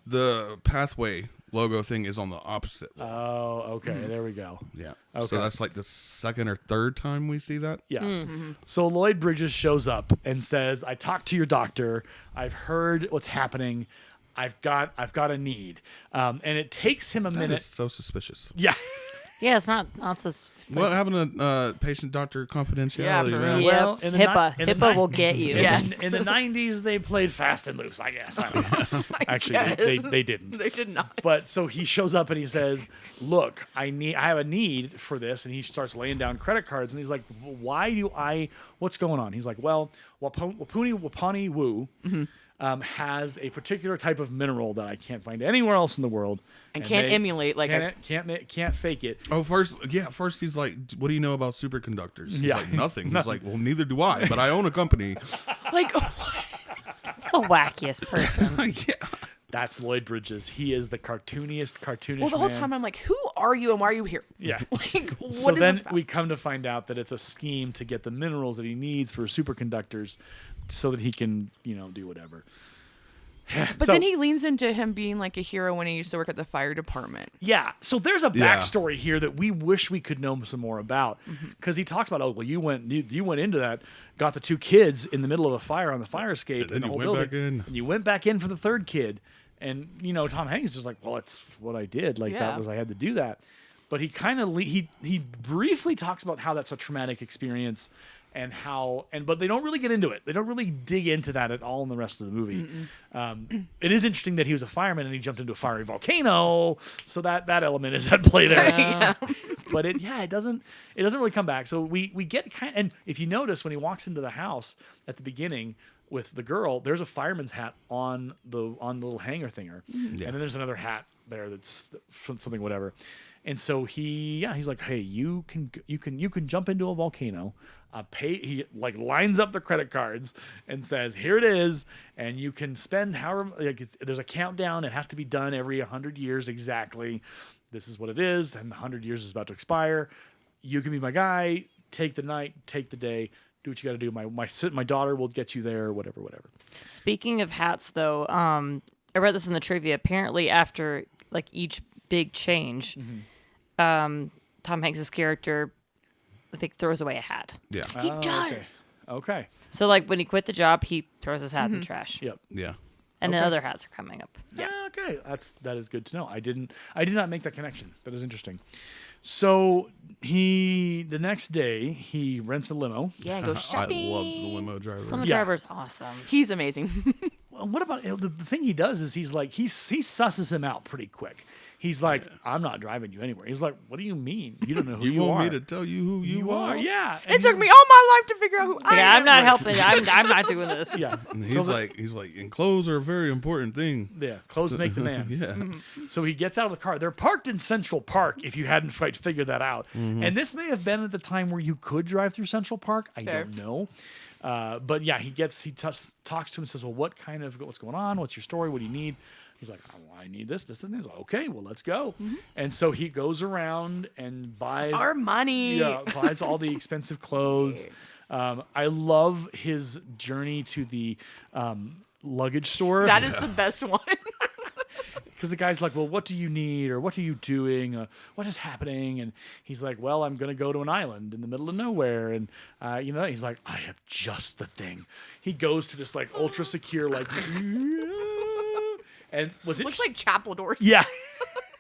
the pathway logo thing is on the opposite wall. Oh, okay. There we go. Yeah. Okay. So that's like the second or third time we see that. Yeah. So Lloyd Bridges shows up and says, "I talked to your doctor. I've heard what's happening. I've got a need." And it takes him a That minute. is so suspicious. Yeah. yeah, it's not so. What happened to patient-doctor confidentiality? Yeah, for man? real. Well, in the HIPAA. in the HIPAA ni- will get you. Yes. In the 90s, they played fast and loose, I guess. I don't know. Actually, they didn't. They did not. But so he shows up and he says, "Look, I have a need for this." And he starts laying down credit cards. And he's like, what's going on? He's like, well, Wapani Wu has a particular type of mineral that I can't find anywhere else in the world. And can't emulate like can't fake it. Oh, first he's like, "What do you know about superconductors?" He's Yeah. like, "Nothing." He's like, "Well, neither do I, but I own a company." like It's the wackiest person. Yeah. That's Lloyd Bridges. He is the cartoonish well, the whole man. time I'm like, who are you and why are you here? Yeah. Like, what So is then this about? we come to find out that it's a scheme to get the minerals that he needs for superconductors so that he can, do whatever. But So- then he leans into him being like a hero when he used to work at the fire department. Yeah. So there's a Yeah. backstory here that we wish we could know some more about, because he talks about, you went into that, got the two kids in the middle of a fire on the fire escape, And then in the you whole went building, back in. and you went back in for the third kid, and Tom Hanks is just like, well, it's what I did, like Yeah. I had to do that, but he kind of he briefly talks about how that's a traumatic experience. But they don't really get into it. They don't really dig into that at all in the rest of the movie. It is interesting that he was a fireman and he jumped into a fiery volcano, so that element is at play there. But it doesn't really come back. So we get and if you notice when he walks into the house at the beginning with the girl, there's a fireman's hat on the little hanger thinger, and then there's another hat there that's from something whatever. And so he's like, hey, you can jump into a volcano. He like lines up the credit cards and says, here it is, and you can spend however. There's a countdown. It has to be done every 100 years exactly. This is what it is, and the 100 years is about to expire. You can be my guy. Take the night. Take the day. Do what you got to do. My daughter will get you there. Whatever. Speaking of hats, though, I read this in the trivia. Apparently, after like each big change, Tom Hanks' character, I think, throws away a hat. Yeah. He does. Okay. So, like, when he quit the job, he throws his hat in the trash. Yep. Yeah. And then other hats are coming up. Yeah. Okay. That is good to know. I did not make that connection. That is interesting. So the next day he rents a limo. Yeah, and go I shopping. love the limo driver. Limo Yeah. driver's awesome. He's amazing. what about the thing he does is he's like he susses him out pretty quick. He's like, I'm not driving you anywhere. He's like, what do you mean? You don't know who you are. You want me to tell you who you are? Yeah. And It took me all my life to figure out who I am. Yeah, I'm not helping. I'm not doing this. Yeah. And he's like, and clothes are a very important thing. Yeah, clothes make the man. Yeah. So he gets out of the car. They're parked in Central Park, if you hadn't quite figured that out. And this may have been at the time where you could drive through Central Park. I Fair. don't know. But yeah, he talks to him and says, well, what's going on? What's your story? What do you need? He's like, I need this, and he's like, okay, well, let's go. And so he goes around and buys Our money. buys all the expensive clothes. I love his journey to the luggage store. That is the best one. Because the guy's like, well, what do you need? Or what are you doing? What is happening? And he's like, well, I'm going to go to an island in the middle of nowhere. And, he's like, I have just the thing. He goes to this, like, ultra secure, like, and was it? Looks like chapel doors. Yeah.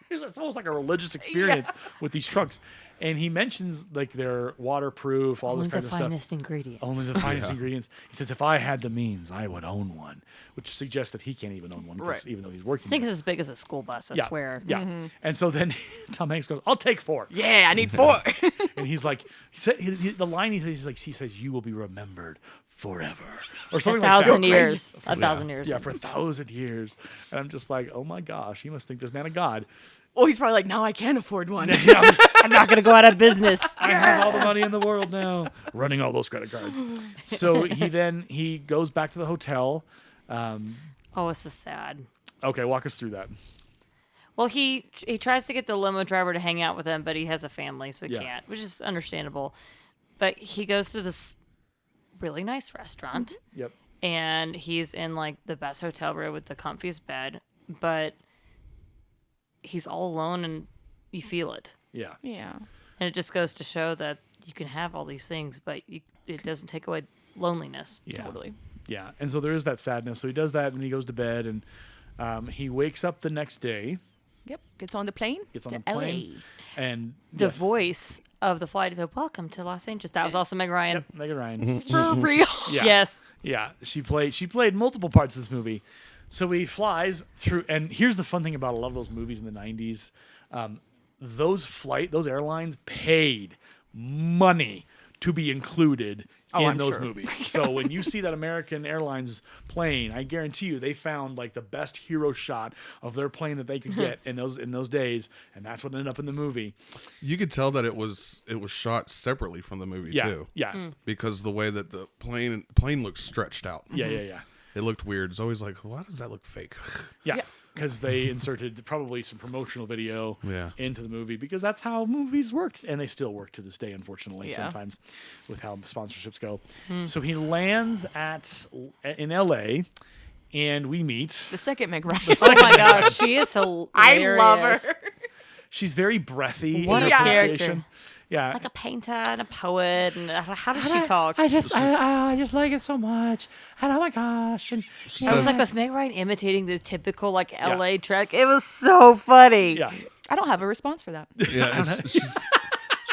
It's almost like a religious experience with these trucks. And he mentions, like, they're waterproof, all this kind of stuff. Only the finest ingredients. Only the finest ingredients. He says, if I had the means, I would own one, which suggests that he can't even own one, Right. even though he's working. This thing's as big as a school bus, I swear. Yeah. And so then Tom Hanks goes, I'll take 4. Yeah, I need 4. And he's like, the line he says, you will be remembered forever. Or something like that. 1,000 years. 1,000 years. Yeah, for 1,000 years. And I'm just like, oh my gosh, he must think this man of God. Well, he's probably like, now I can afford one. Yeah, I'm not going to go out of business. I have all the money in the world now, running all those credit cards. So he goes back to the hotel. Oh, this is sad. Okay, walk us through that. Well, he tries to get the limo driver to hang out with him, but he has a family, so he Yeah. can't, which is understandable. But he goes to this really nice restaurant, Yep. and he's in like the best hotel room with the comfiest bed, but he's all alone, and you feel it. Yeah. Yeah. And it just goes to show that you can have all these things, but it doesn't take away loneliness. Yeah. Totally. Yeah. And so there is that sadness. So he does that, and he goes to bed, and he wakes up the next day. Yep. Gets on the plane. Gets on to the plane. And The yes. voice of the flight of "Welcome to Los Angeles." That was also Meg Ryan. Yep, Meg Ryan. For real. Yeah. Yes. Yeah, she played multiple parts of this movie. So he flies through, and here's the fun thing about a lot of those movies in the 90s. Those airlines paid money to be included in I'm those sure. movies. So when you see that American Airlines plane, I guarantee you they found like the best hero shot of their plane that they could get in those days, and that's what ended up in the movie. You could tell that it was shot separately from the movie Yeah, too. yeah, Because the way that the plane looks stretched out. yeah. It looked weird. It's always like, why does that look fake? Yeah, because they inserted probably some promotional video Yeah. into the movie because that's how movies worked, and they still work to this day, unfortunately, Yeah. sometimes with how sponsorships go. So he lands in L.A., and we meet. The second Meg Ryan. Oh my gosh, she is hilarious. I love her. She's very breathy What in a her character. pronunciation. Yeah, Like a painter and a poet, and how does she talk? I just like it so much, and oh my gosh, and I was like, was Meg Ryan imitating the typical like LA track? It was so funny. yeah. I don't have a response for that. Yeah.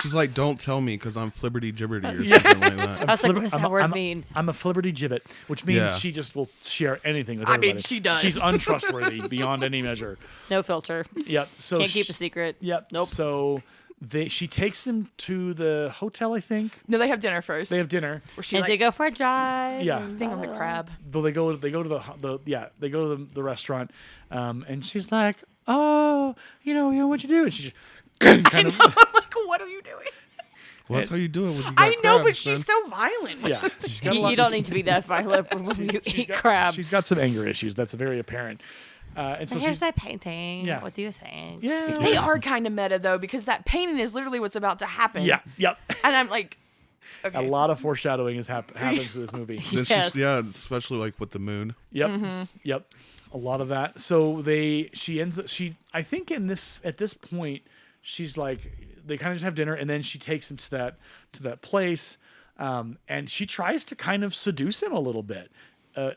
She's like, don't tell me because I'm flibberty gibberty or something like that. I was like, what does that word mean? I'm a flibberty gibbet, which means Yeah. she just will share anything with I mean, everybody. she does. She's untrustworthy beyond any measure. No filter. Yep. So Can't keep a secret. Yep. Nope. So she takes him to the hotel, I think. No, they have dinner first. They have dinner. where she And they like go for a drive. Yeah. thing on the crab. Though they go to the restaurant, and she's like, "Oh, you know what you do?" And she just kind of I'm like, what are you doing? Well, that's how you do it when you got I know, but crabs, she's son. so violent. yeah. She's got a You, lot. you don't need to be that violent when you eat crab. She's got some anger issues. That's very apparent. And so Here's she's my painting. Yeah. What do you think? yeah. They are kind of meta though, because that painting is literally what's about to happen. Yeah. Yep. And I'm like, A okay. lot of foreshadowing happens to this movie. Then Yes. yeah, especially like with the moon. Yep. Yep. A lot of that. So I think at this point, she's like, they kind of just have dinner, and then she takes him to that place, and she tries to kind of seduce him a little bit.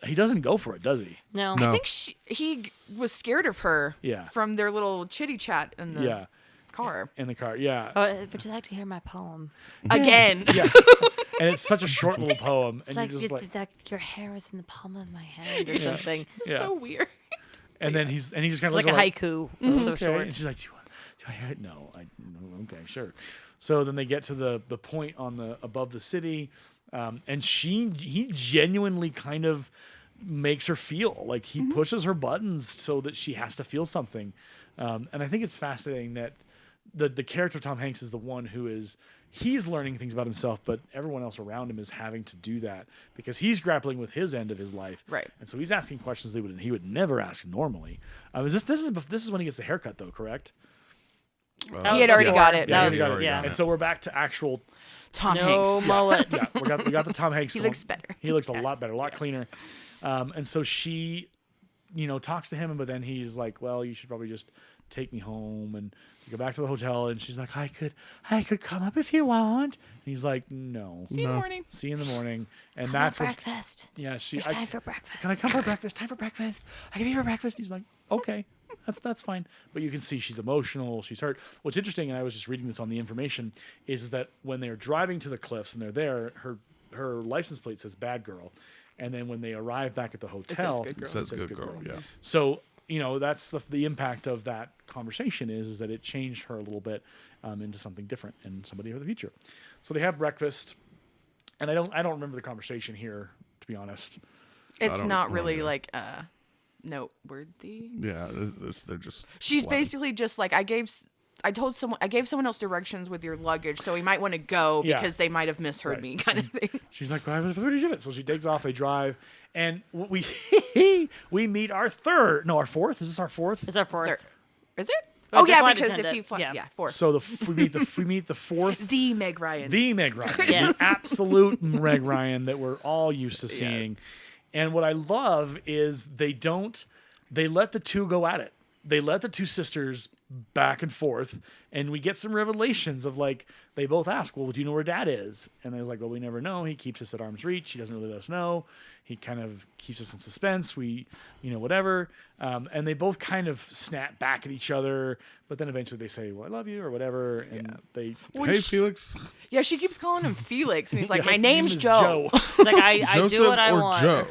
He doesn't go for it, does he? No. No. I think he was scared of her. Yeah. From their little chitty chat and the. Yeah. car. in the car. Yeah. Would you like to hear my poem? Again. Yeah. And it's such a short little poem. It's And like, you're just like, your hair is in the palm of my hand or something. yeah. So weird. And then he just kind of Like a haiku. So okay. short. And she's like, do I hear it? No. No, okay, sure. So then they get to the point on the above the city, and he genuinely kind of makes her feel like he pushes her buttons so that she has to feel something. And I think it's fascinating that the character of Tom Hanks is the one he's learning things about himself, but everyone else around him is having to do that because he's grappling with his end of his life. Right. And so he's asking questions he would never ask normally. This is when he gets the haircut though, correct? He had already got it. Yeah, That he was, already got it. And so we're back to actual Tom no Hanks. mullet. yeah, we got the Tom Hanks. He going. looks better. He looks a lot better, a lot cleaner. And so she, talks to him, but then he's like, "Well, you should probably just take me home and go back to the hotel." And she's like, "I could come up if you want." And he's like, "No, See you in the morning. see you in the morning." And I that's want what. breakfast. Yeah, she. There's time for breakfast. Can I come for breakfast? Time for breakfast. I can eat for breakfast. He's like, "Okay." That's fine. But you can see she's emotional. She's hurt. What's interesting, and I was just reading this on the information, is that when they're driving to the cliffs and they're there, her license plate says bad girl. And then when they arrive back at the hotel, good girl. It says good girl. Yeah. So, that's the impact of that conversation is that it changed her a little bit into something different and somebody for the future. So they have breakfast. And I don't remember the conversation here, to be honest. It's don't not really remember. like noteworthy. Yeah. They're just. She's bland. basically just like I gave someone else directions with your luggage, so we might want to go Yeah. because they might have misheard Right. me, kind of thing. She's like, "Where did you get?" So she takes off. They drive, and we meet our fourth. Is this our fourth? It's our fourth. Third. Is it? Well, Oh the yeah, flight because if attendant, you fly, yeah. yeah, fourth. So we meet the fourth, The Meg Ryan. the Meg Ryan, Yes. the absolute Meg Ryan that we're all used to seeing. And what I love is they let the two go at it. They let the two sisters back and forth, and we get some revelations of like they both ask, "Well, do you know where Dad is?" And they're like, "Well, we never know. He keeps us at arm's reach. He doesn't really let us know. He kind of keeps us in suspense. We, whatever." And they both kind of snap back at each other, but then eventually they say, "Well, I love you," or whatever, and they. Hey, Felix. Yeah, she keeps calling him Felix, and he's like, Yeah, "My his name's name is Joe." It's like I Joseph do what I or want. Joe?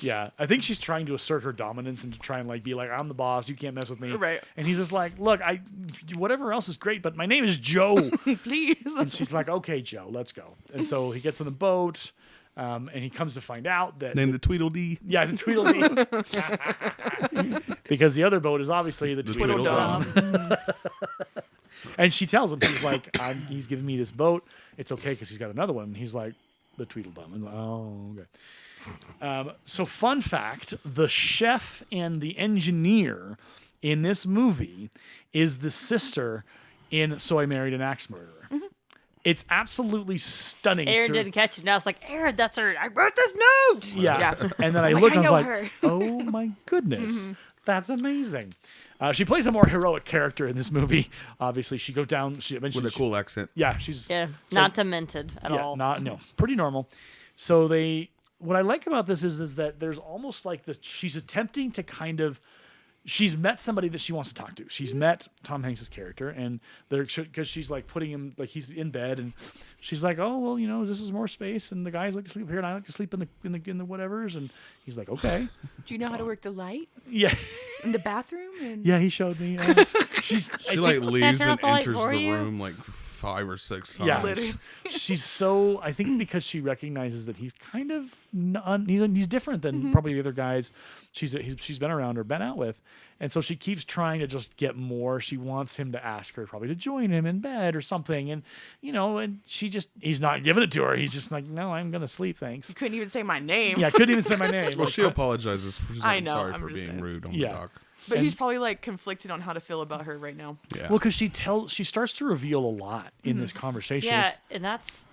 Yeah, I think she's trying to assert her dominance and to try and like be like, "I'm the boss. You can't mess with me." Right. And he's just like, "Look, whatever else is great, but my name is Joe." Please. And she's like, "Okay, Joe, let's go." And so he gets on the boat, and he comes to find out that Named the Tweedledee. yeah, the Tweedledee, because the other boat is obviously the Tweedledum. And she tells him, she's like, "He's giving me this boat. It's okay because he's got another one." And he's like, "The Tweedledum." And oh, okay. So fun fact, the chef and the engineer in this movie is the sister in So I Married an Axe Murderer. It's absolutely stunning. Aaron to- didn't catch it. Now it's like, Aaron, that's her. I wrote this note. Yeah. Yeah. And then I Like, looked I and I was know like, her. "Oh my goodness. That's amazing." She plays a more heroic character in this movie. Obviously, she goes down. She eventually. With a cool accent. Yeah, she's. Yeah, so- not demented at all. No, pretty normal. So what I like about this is that there's almost like she's attempting to kind of. She's met somebody that she wants to talk to. She's met Tom Hanks' character, and because she's like putting him like he's in bed, and she's like, "Oh well, this is more space, and the guys like to sleep here, and I like to sleep in the whatevers." And he's like, "Okay, Do you know how to work the light yeah, in the bathroom? And yeah." He showed me. She's She like leaves turn and off the light enters for the you? room like 5 or 6 times. yeah. Literally. She's so. I think because she recognizes that he's kind of he's different than probably the other guys she's been around or been out with, and so she keeps trying to just get more. She wants him to ask her probably to join him in bed or something, and and he's not giving it to her. He's just like, "No, I'm gonna sleep, thanks." you couldn't even say my name. Yeah, I couldn't even say my name. Well, Like, she apologizes. She's like, I "I'm know, sorry I'm for just being saying. rude on Yeah. the dock." But he's probably like conflicted on how to feel about her right now. Yeah. Well, because she starts to reveal a lot in this conversation. Yeah, and that's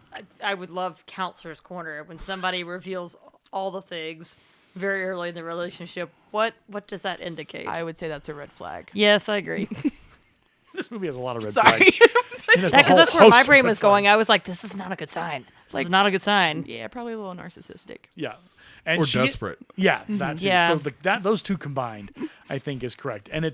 I would love Counselor's Corner when somebody reveals all the things very early in the relationship. What does that indicate? I would say that's a red flag. Yes, I agree. This movie has a lot of red Sorry. flags. It has a Because whole that's where host my of brain red was going. flags. I was like, this is not a good sign. This is not a good sign. Yeah, probably a little narcissistic. Yeah. And Or she- desperate. Yeah, that too. Yeah. So those two combined, I think, is correct. And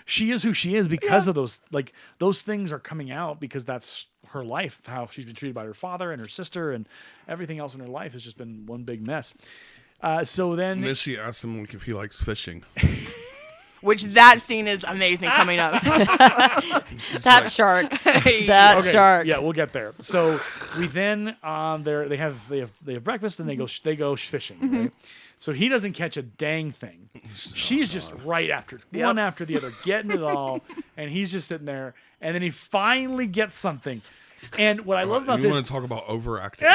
she is who she is because of those. Like those things are coming out because that's her life, how she's been treated by her father and her sister, and everything else in her life has just been one big mess. So then, And then she asked him like if he likes fishing. Which that scene is amazing coming up. That shark. That okay, shark. yeah, we'll get there. So we then they have breakfast and they go fishing. Right? So he doesn't catch a dang thing. She's just right after one after the other, getting it all, and he's just sitting there. And then he finally gets something. And what I love about You want this, to talk about overacting?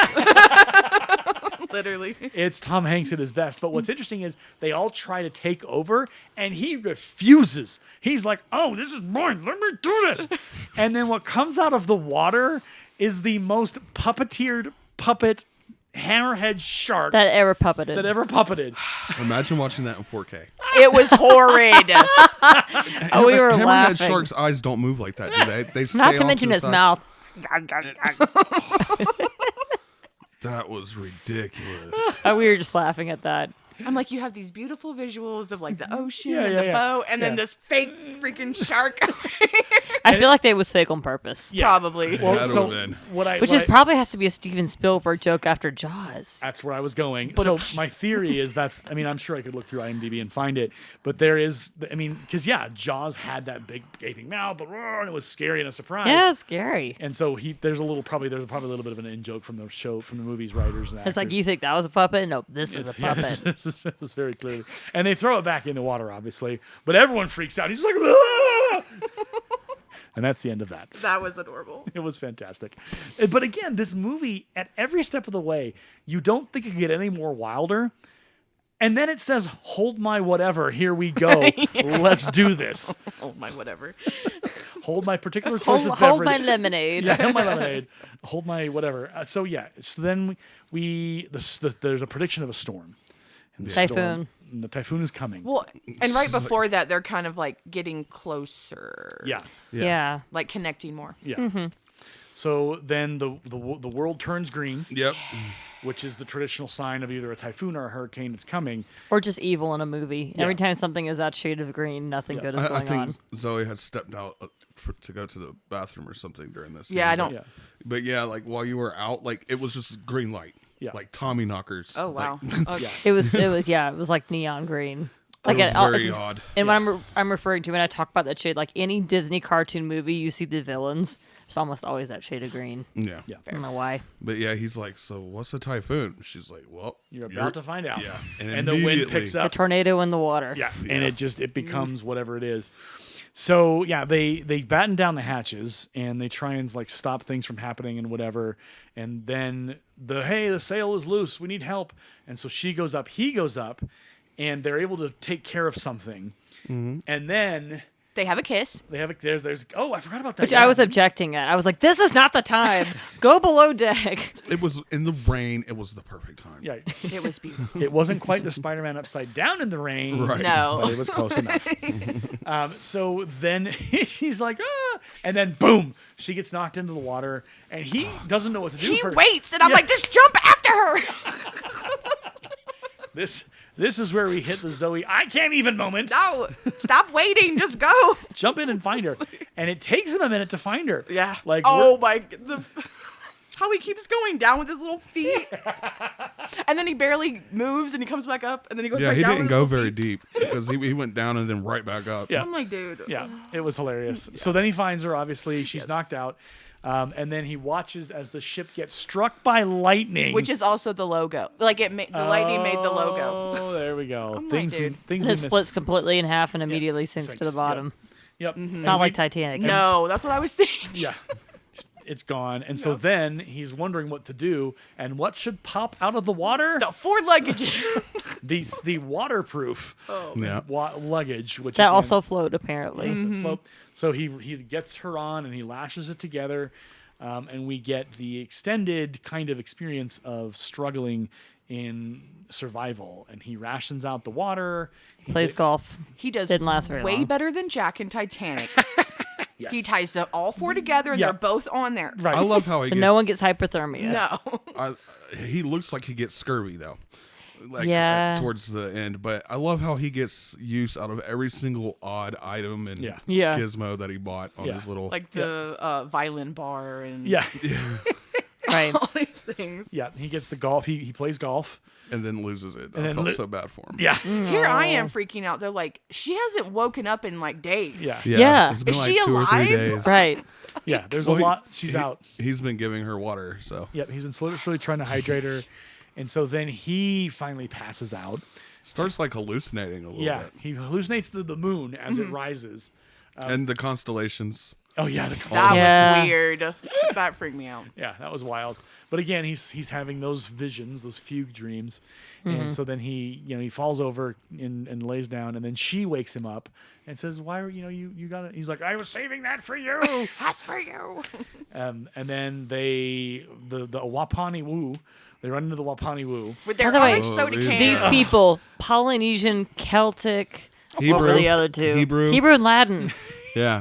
Literally. it's Tom Hanks at his best. But what's interesting is they all try to take over, and he refuses. He's like, "Oh, this is mine. Let me do this." And then what comes out of the water is the most puppeteered puppet hammerhead shark That ever puppeted. that ever puppeted. Imagine watching that in 4K. It was horrid. Oh, we were Hammerhead laughing. shark's eyes don't move like that, do they? They stay Not to off mention the his side. mouth. That was ridiculous. We were just laughing at that. I'm like, you have these beautiful visuals of like the ocean Yeah, and yeah, the yeah. boat, and then Yeah. this fake freaking shark. I feel like they was fake on purpose. Yeah. Probably. Well, That'd so have been. Which is probably has to be a Steven Spielberg joke after Jaws. That's where I was going. So my theory is I'm sure I could look through IMDb and find it, but there is, because Jaws had that big gaping mouth, and it was scary and a surprise. Yeah, it's scary. And so there's probably a little bit of an in joke from the show, from the movie's writers and actors. It's like, you think that was a puppet? Nope, this is a Yeah, puppet. this is very clear. And they throw it back in the water, obviously, but everyone freaks out. He's like, "Ah!" And that's the end of that. That was adorable. It was fantastic. But again, this movie, at every step of the way, you don't think it could get any more wilder. And then it says, "Hold my whatever, here we go. Let's do this. Oh, my whatever. Hold my particular choice of Hold my beverage." lemonade. Yeah, hold my lemonade. Hold my whatever. So then there's a prediction of a storm. And the Typhoon. and the typhoon is coming. Well, and right before that, they're kind of like getting closer. Yeah. Yeah. Like connecting more. Yeah. So then the world turns green, Yep. which is the traditional sign of either a typhoon or a hurricane that's coming. Or just evil in a movie. Yeah. Every time something is that shade of green, nothing good is I going think on. Zoe had stepped out to go to the bathroom or something during this. Yeah, scene. I don't. Yeah. But yeah, like while you were out, like it was just green light. Yeah. Like Tommy knockers. Oh, wow. Like, Okay. It was like neon green. Like was very it's- odd. And what I'm referring to when I talk about that shade, like any Disney cartoon movie, you see the villains. It's almost always that shade of green. yeah. Yeah. I don't know why. But yeah, he's like, so what's a typhoon? She's like, well, You're about to find out. Yeah. And the wind picks A up. tornado in the water. Yeah. And it becomes whatever it is. So yeah, they batten down the hatches and they try and like stop things from happening and whatever. And then the sail is loose. We need help. And so she goes up, he goes up, and they're able to take care of something. Mm-hmm. And then They have a kiss. they have there's I forgot about that. Which Yeah. I was objecting at. I was like, this is not the time. Go below deck. It was in the rain. It was the perfect time. Yeah. It was beautiful. It wasn't quite the Spider-Man upside down in the rain. Right. No. But it was close enough. So then she's like, and then boom, she gets knocked into the water, and he doesn't know what to do. He first. waits, and I'm like, just jump after her. This is where we hit the Zoe I can't even moment. No, stop waiting. Just go. Jump in and find her, and it takes him a minute to find her. Yeah. Like oh my. How he keeps going down with his little feet, and then he barely moves, and he comes back up, and then he goes Yeah, back he down. didn't with go his little very feet. deep because he went down and then right back up. Yeah. I'm like, dude. Yeah, it was hilarious. So then he finds her. Obviously, she's knocked out. And then he watches as the ship gets struck by lightning. Which is also the logo. Like the lightning made the logo. Oh, there we go. my Things dude. things And we it missed. splits completely in half and immediately sinks to the Sinks, bottom. Yep. Mm-hmm. It's not like Titanic. No, that's what I was thinking. Yeah. It's gone. And so then he's wondering what to do. And what should pop out of the water? The Ford luggage. The waterproof Yeah. luggage, which That again, also float, apparently. float. So he gets her on and he lashes it together. And we get the extended kind of experience of struggling in survival. And he rations out the water. Plays golf. He does Didn't last very way long. better than Jack in Titanic. Yes. He ties them all 4 together, and Yeah. they're both on there. Right. I love how he So gets. no one gets hypothermia. No. He looks like he gets scurvy though. Like Yeah. towards the end, but I love how he gets use out of every single odd item and Yeah. Yeah. gizmo that he bought on Yeah. his little. Like the violin bar and Yeah. Right. all these things. Yeah. He gets the golf. He plays golf. and then loses it. I then felt so bad for him. Yeah. Here I am freaking out. They're like, she hasn't woken up in like days. Yeah. Yeah. It's been Is like she 2 or 3 alive? days. Right. Yeah. There's Well, a lot. She's out. He's been giving her water, so Yep. He's been slowly trying to hydrate her. And so then he finally passes out. starts like hallucinating a little Yeah. bit. He hallucinates the moon as it rises. And the constellations. Oh, yeah. That Yeah. was weird. That freaked me out. Yeah, that was wild. But again, he's having those visions, those fugue dreams, and so then he falls over and lays down, and then she wakes him up and says, "Why are you got it?" He's like, "I was saving that for you." That's for you. And then the Wapani Woo, they run into the Wapani Woo. With their By the way, orange soda these- can. These people, Polynesian, Celtic, what were the other two? Hebrew. and Latin, Yeah.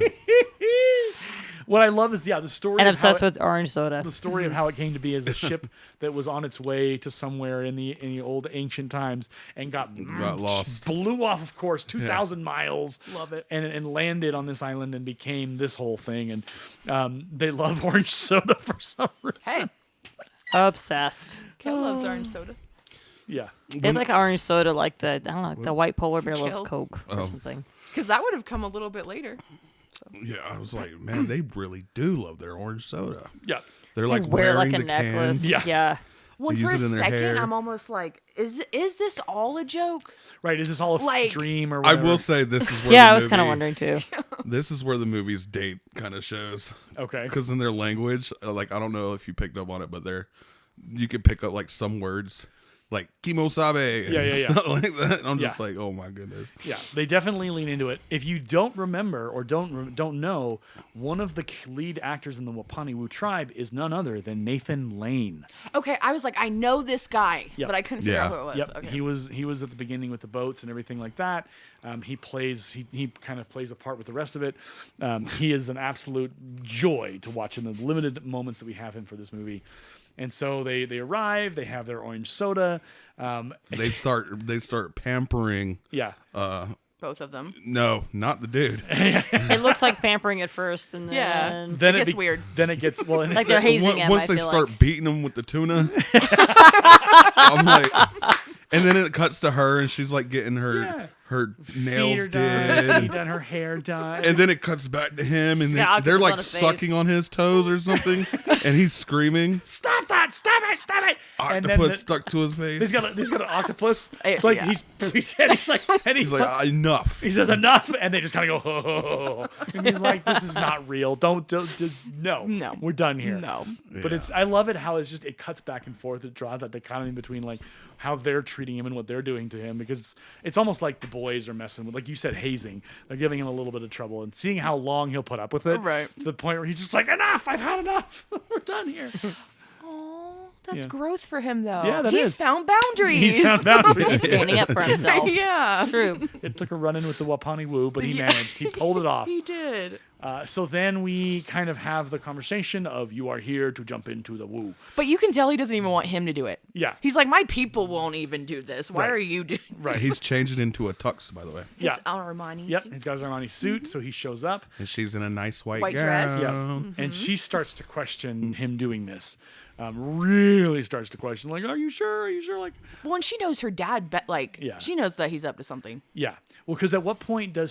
What I love is the story and of how obsessed with orange soda. the story of how it came to be is a ship that was on its way to somewhere in the old ancient times and got lost. blew off, of course, 2,000 miles. Love it. And landed on this island and became this whole thing. And they love orange soda for some reason. Hey, Obsessed. Kel loves orange soda. Yeah. They like orange soda like the the white polar bear loves Kill. Coke or something. Because that would have come a little bit later. Yeah, I was like, man, they really do love their orange soda. Yeah. They're like They wear wearing like a the necklace. cans. Yeah. When They for a use it in their second, hair. I'm almost like, is this all a joke? Right. Is this all a Like- dream or I whatever? will say this is where Yeah, the I was kind of movie- wondering too. This is where the movie's date kind of shows. Okay. Because in their language, like I don't know if you picked up on it, but you could pick up like some words like kimosabe and Yeah. stuff like that. And I'm just Yeah. like, oh my goodness. Yeah, they definitely lean into it. If you don't remember or don't know, one of the lead actors in the Wapani Wu tribe is none other than Nathan Lane. Okay, I was like, I know this guy, Yep. but I couldn't figure Yeah. out who it was. Yep, Okay. he was at the beginning with the boats and everything like that. He kind of plays a part with the rest of it. He is an absolute joy to watch in the limited moments that we have him for this movie. And so they arrive. They have their orange soda. They start pampering. Yeah, Both of them. No, not the dude. It looks like pampering at first, and then Yeah. then It gets weird. Then it gets well. And like they're hazing him. Once I they feel start like. beating him with the tuna, I'm like, and then it cuts to her and she's like getting her feet nails are done. did. Feet done. Her hair done. And then it cuts back to him, and Yeah, they're octopus like on his face. sucking on his toes or something, and he's screaming. Stop that! Stop it! Stop it! And then Octopus stuck to his face. he's got an octopus. It's like Yeah. he's He's like, enough. he says enough, and they just kind of go, oh. And he's like, this is not real. Don't no, we're done here. No. But I love it how it cuts back and forth. It draws that dichotomy between like how they're treating him and what they're doing to him, because it's almost like the boys are messing with, like you said, hazing. They're giving him a little bit of trouble and seeing how long he'll put up with it. Right. To the point where he's just like, enough! I've had enough. We're done here. Oh, that's Yeah. growth for him, though. Yeah, that He's is. found boundaries. He's found boundaries. He's standing up for himself. Yeah. True. It took a run in with the Wapani Woo, but he managed. He pulled it off. He did. So then we kind of have the conversation of, you are here to jump into the woo. But you can tell he doesn't even want him to do it. Yeah. He's like, my people won't even do this. Why Right. are you doing Right. He's changing into a tux, by the way, Yeah. His Armani Yep. suit? He's got his Armani suit, so he shows up. and she's in a nice white White gown. dress. Yeah. Mm-hmm. And she starts to question him doing this. Really starts to question, like, are you sure? Are you sure? Like, Well, and she knows her dad, Yeah. she knows that he's up to something. yeah. Well, because at what point do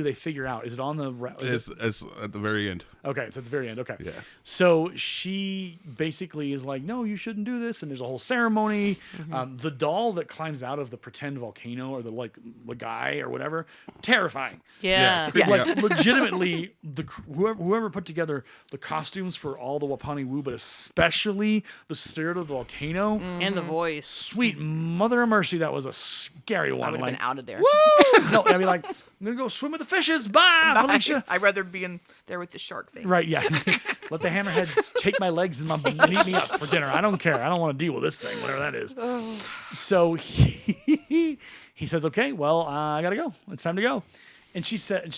they figure out? Is it on the... It's at the very end. Okay, it's at the very end. Okay. Yeah. So she basically is like, no, you shouldn't do this. And there's a whole ceremony. The doll that climbs out of the pretend volcano, or the guy or whatever, terrifying. Yeah. Yeah. Like legitimately, whoever put together the costumes for all the Wapani Woo, but especially the spirit of the volcano, And the voice. sweet mother of mercy, that was a scary one. I would have Like, been out of there. no, I'd be like, I'm gonna go swim with the fishes. Bye, Felicia. I'd rather be in there with the shark thing. Right, yeah. Let the hammerhead take my legs and eat me up for dinner. I don't care. I don't want to deal with this thing, whatever that is. So he says, okay, well, I got to go. It's time to go. And she said,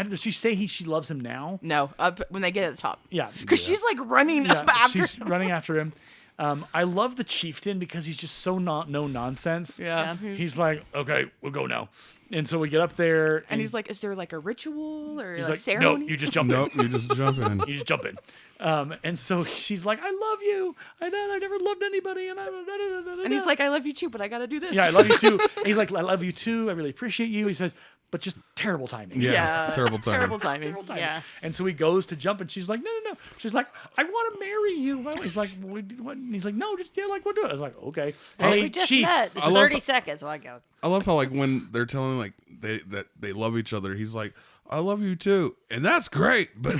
does she say she loves him now? No, when they get at the top. Yeah. Because she's like running up after she's running after him. I love the chieftain because he's just so no nonsense. Yeah. He's like, okay, we'll go now. And so we get up there. And he's like, is there like a ritual or he's a like, ceremony? no, you just jump Nope, in. you just jump in. You just jump in. And so she's like, I love you. I never loved anybody. And he's like, I love you too, but I got to do this. yeah, I love you too. He's like, I love you too. I really appreciate you. He says, but just terrible timing. Yeah, terrible timing. Terrible timing. Terrible timing. Yeah. And so he goes to jump, and she's like, no. She's like, I want to marry you. He's like, what? And he's like, no, just we'll do it. I was like, okay. Hey, We just chief. met. It's I love 30 seconds. Well, I go. I love how like when they're telling like that they love each other, he's like, I love you too, and that's great, but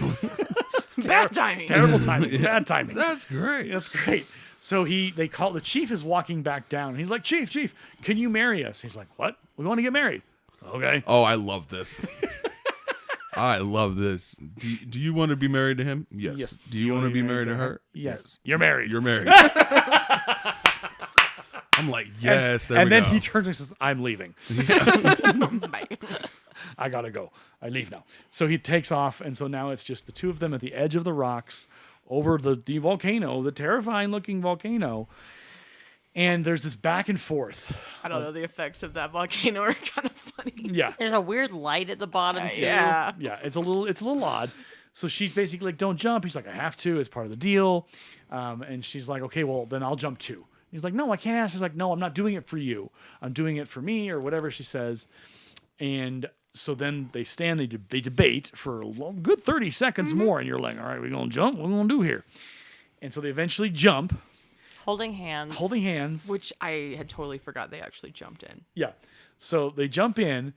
Bad timing. Terrible timing. Bad timing. that's great. That's great. So the chief is walking back down. He's like, Chief, can you marry us? He's like, what? We want to get married. Okay. Oh, I love this. I love this. Do you want to be married to him? Yes. Yes. Do you want to be married to her? Yes. You're married. You're married. I'm like, yes. There and we then go. he turns and says, I'm leaving. Bye. I gotta go. I leave now. So he takes off, and so now it's just the two of them at the edge of the rocks over the volcano, the terrifying looking volcano. And there's this back and forth. I don't know. The effects of that volcano are kind of funny. Yeah. There's a weird light at the bottom, too. Yeah. Yeah, it's a little odd. So she's basically like, don't jump. He's like, I have to. It's part of the deal. And she's like, okay, well, then I'll jump too. He's like, no, I can't ask. She's like, no, I'm not doing it for you. I'm doing it for me, or whatever she says. And so then they debate for a good 30 seconds more. And you're like, all right, we're going to jump. What are we going to do here? And so they eventually jump, Holding hands. Which I had totally forgot they actually jumped in. Yeah. So they jump in,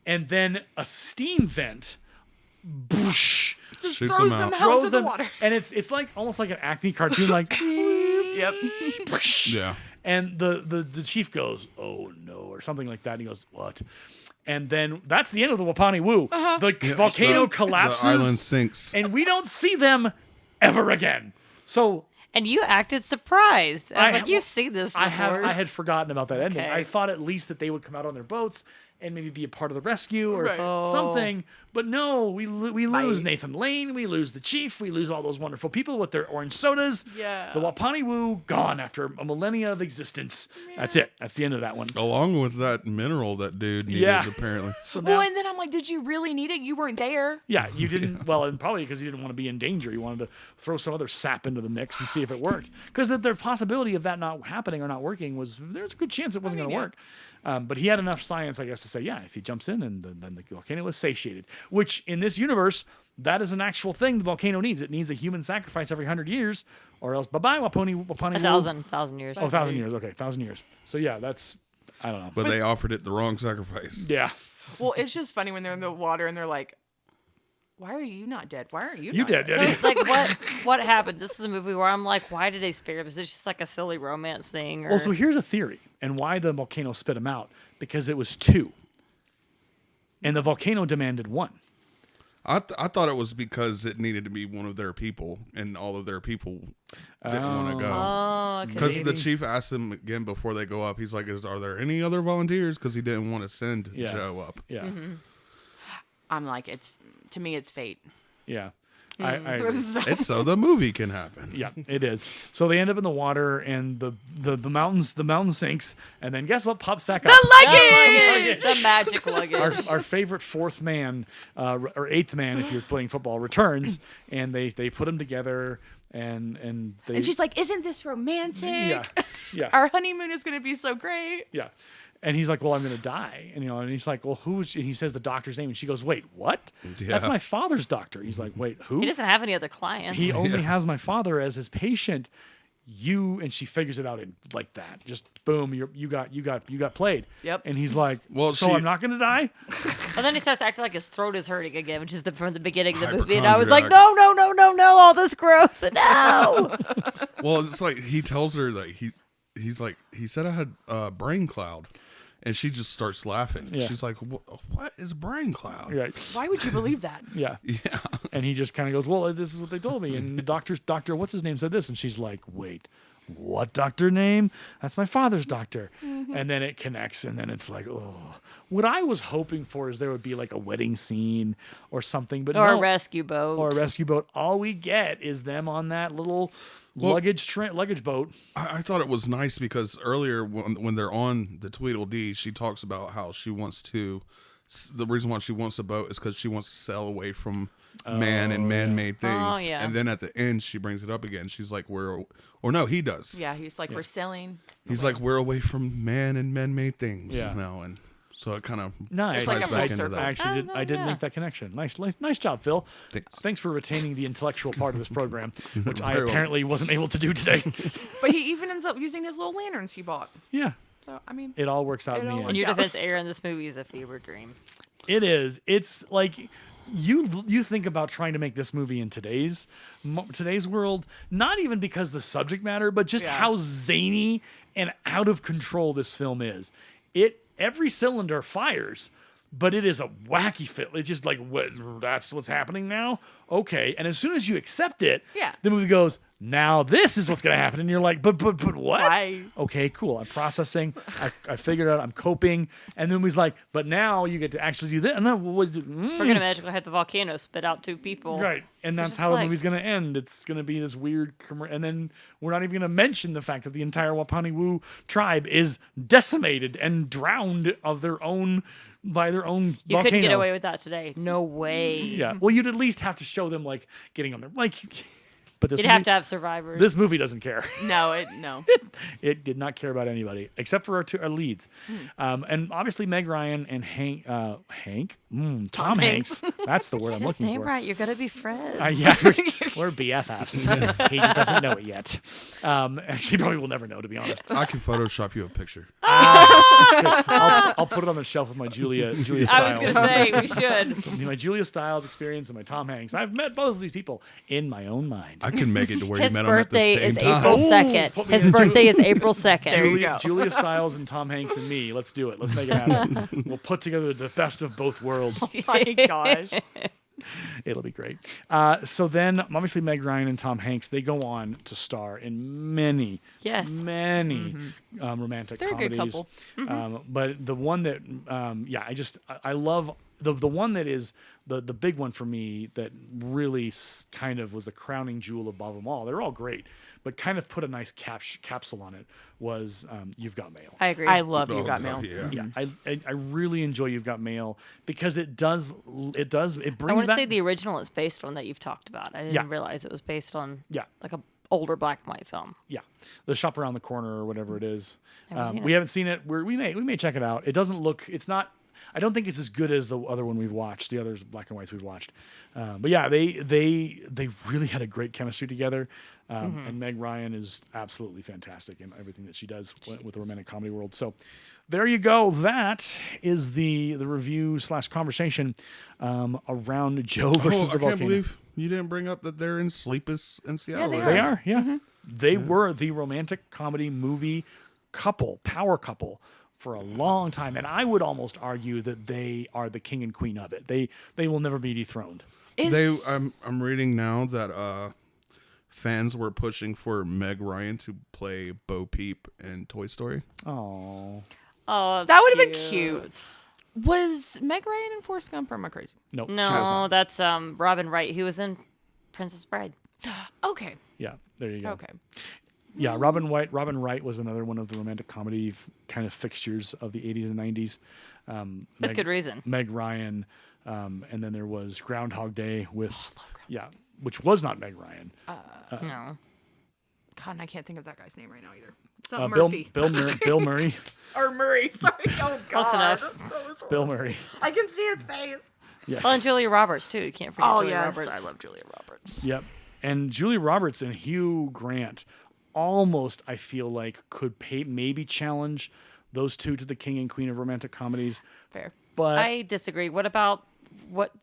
and then a steam vent, boosh, Shoots throws him them out. out throws to the them, water. and it's like almost like an Acme cartoon, like, Yep. boosh. Yeah. And the chief goes, oh no, or something like that. And he goes, what? And then that's the end of the Wapani Woo. The volcano collapses, The island sinks. and we don't see them ever again. So And you acted surprised. I was I- like, you've seen this before. I had forgotten about that ending. Okay. I thought at least that they would come out on their boats and maybe be a part of the rescue or Right. something. But no, we lose Bye. Nathan Lane, we lose the chief, we lose all those wonderful people with their orange sodas. Yeah. The Wapani Woo gone after a millennia of existence. That's it. That's the end of that one. Along with that mineral that dude needed, Yeah. apparently. So Well, now, and then I'm like, did you really need it? You weren't there. yeah, you didn't. Well, and probably because you didn't want to be in danger. You wanted to throw some other sap into the mix and see if it worked. Because the possibility of that not happening or not working there's a good chance it wasn't going to work. But he had enough science, I guess, to say, yeah, if he jumps in, and then the volcano is satiated. Which in this universe, that is an actual thing the volcano needs. It needs a human sacrifice every 100 years, or else bye-bye, Wapani Woo. 1,000 years. Oh, 1,000 years. Okay, 1,000 years. So yeah, that's, I don't know. But they offered it the wrong sacrifice. Yeah. Well, it's just funny when they're in the water and they're like, why are you not dead? Why aren't you You not dead, dead? Daddy. So, like, what happened? This is a movie where I'm like, why did they spare him? Is this just like a silly romance thing? Or... Well, so here's a theory, and why the volcano spit him out. Because it was 2. And the volcano demanded 1. I thought it was because it needed to be one of their people, and all of their people didn't want to go. Oh, okay. Because the Maybe. chief asked him again before they go up. He's like, "Are there any other volunteers?" Because he didn't want to send Yeah. Joe up. Yeah. I'm like, to me, it's fate. Yeah. I agree. It's so the movie can happen. Yeah, it is. So they end up in the water, and the mountain sinks, and then guess what pops back up? Luggage! The magic luggage. Our favorite 4th man, or 8th man, if you're playing football, returns, and they put them together, and they. And she's like, isn't this romantic? yeah, yeah, Our honeymoon is going to be so great. yeah. And he's like, well, I'm going to die. And, and he's like, well, who's, and he says the doctor's name. And she goes, wait, what? Yeah. That's my father's doctor. He's like, wait, who? He doesn't have any other clients. He only has my father as his patient. And she figures it out in like that. Just boom, you got played. Yep. And he's like, Well, so she- I'm not going to die? And then he starts acting like his throat is hurting again, which is from the beginning of the movie. And I was like, Hypochondriac. no, all this growth. No. Well, it's like he tells her that he's like, he said I had a brain cloud. And she just starts laughing. Yeah. She's like, what is brain cloud? Right. Why would you believe that? Yeah. Yeah. And he just kind of goes, well, this is what they told me. And the doctor, what's his name, said this. And she's like, wait, what doctor name? That's my father's doctor. And then it connects, and then it's like, oh. What I was hoping for is there would be like a wedding scene or something, but Or no. a rescue boat. Or a rescue boat. All we get is them on that little luggage boat. I thought it was nice because earlier when they're on the Tweedledee, she talks about how she wants to. The reason why she wants a boat is because she wants to sail away from man and man-made things. Oh, yeah. And then at the end, she brings it up again. She's like, or no, he does. Yeah, he's like, we're selling. He's like, we're away from man and man-made things Yeah. now, and so it kind of Nice. It's like a full back into circle. I that. actually didn't make that connection. Nice job, Phil. Thanks. Thanks for retaining the intellectual part of this program, which I Very well. apparently wasn't able to do today. But he even ends up using his little lanterns he bought. Yeah. So, I mean, It all works out in the all end. In your Yeah. defense, Aaron, this movie is a fever dream. It is. It's like you think about trying to make this movie in today's world, not even because the subject matter, but just Yeah. how zany and out of control this film is. Every cylinder fires, but it is a wacky film. It's just like, that's what's happening now? Okay. And as soon as you accept it, Yeah. the movie goes, now this is what's going to happen. And you're like, but what? Why? Okay, cool. I'm processing. I figured out. I'm coping. And then he's like, but now you get to actually do this. And then, We're going to magically have the volcano spit out 2 people. right. And that's just how the like- movie's going to end. It's going to be this weird, and then we're not even going to mention the fact that the entire Wapani-Wu tribe is decimated and drowned by their own You volcano. couldn't get away with that today. No way. Yeah. Well, you'd at least have to show them like getting on their but this You'd movie, have to have survivors. this movie doesn't care. no. It did not care about anybody except for our leads, and obviously Meg Ryan and Tom Hanks. That's the word I'm His looking name for. right. You're gonna be friends. Yeah, we're BFFs. He just doesn't know it yet. Actually, probably will never know, to be honest. I can Photoshop you a picture. I'll put it on the shelf with my Julia Stiles. I was gonna say we should. My Julia Stiles experience and my Tom Hanks. I've met both of these people in my own mind. I can make it to where His you met him at the birthday same is time. April Ooh, 2nd. put me His in birthday is April 2nd. There you go. Julia Stiles and Tom Hanks and me. Let's do it. Let's make it happen. We'll put together the best of both worlds. My gosh. It'll be great. So then, obviously, Meg Ryan and Tom Hanks, they go on to star in many romantic They're a good comedies. couple. But the one that, I love the one that is the big one for me that really kind of was the crowning jewel above them all. They're all great, but kind of put a nice capsule on it was You've Got Mail. I agree. I love You Oh, Got God, Mail. yeah. Yeah, I really enjoy You've Got Mail because it brings I back want to say the original it's based on that you've talked about. I didn't Yeah. realize it was based on Yeah. like a older black and white film. Yeah, the Shop Around the Corner or whatever it is. Haven't seen We it. haven't seen it. We may check it out. It doesn't look. It's not. I don't think it's as good as the other one we've watched. The others black and whites we've watched. But yeah, they really had a great chemistry together. And Meg Ryan is absolutely fantastic in everything that she does with the romantic comedy world. So there you go. That is the review / conversation around Joe versus I the can't Volcano. believe you didn't bring up that they're in Sleepless in Seattle. they right They now. are, yeah. They were the romantic comedy movie power couple for a long time, and I would almost argue that they are the king and queen of it. They will never be dethroned. I'm reading now that fans were pushing for Meg Ryan to play Bo Peep in Toy Story. Oh Oh, That would have been cute. Was Meg Ryan in Forrest Gump or am I crazy? no, she was No, not. that's Robin Wright. He was in Princess Bride. Okay. Yeah, there you go. Okay. Yeah, Robin Wright was another one of the romantic comedy kind of fixtures of the 80s and 90s. With good reason. Meg Ryan, and then there was Groundhog Day with which was not Meg Ryan. No. God, and I can't think of that guy's name right now either. Something Bill Murphy. Bill Murray. Or Murray. Sorry. Oh, God. Close enough. Bill Murray. I can see his face. Well, and Julia Roberts, too. You can't forget Oh, Julia yes. Roberts. I love Julia Roberts. Yep. And Julia Roberts and Hugh Grant almost, I feel like, could maybe challenge those two to the king and queen of romantic comedies. Fair. But I disagree. What about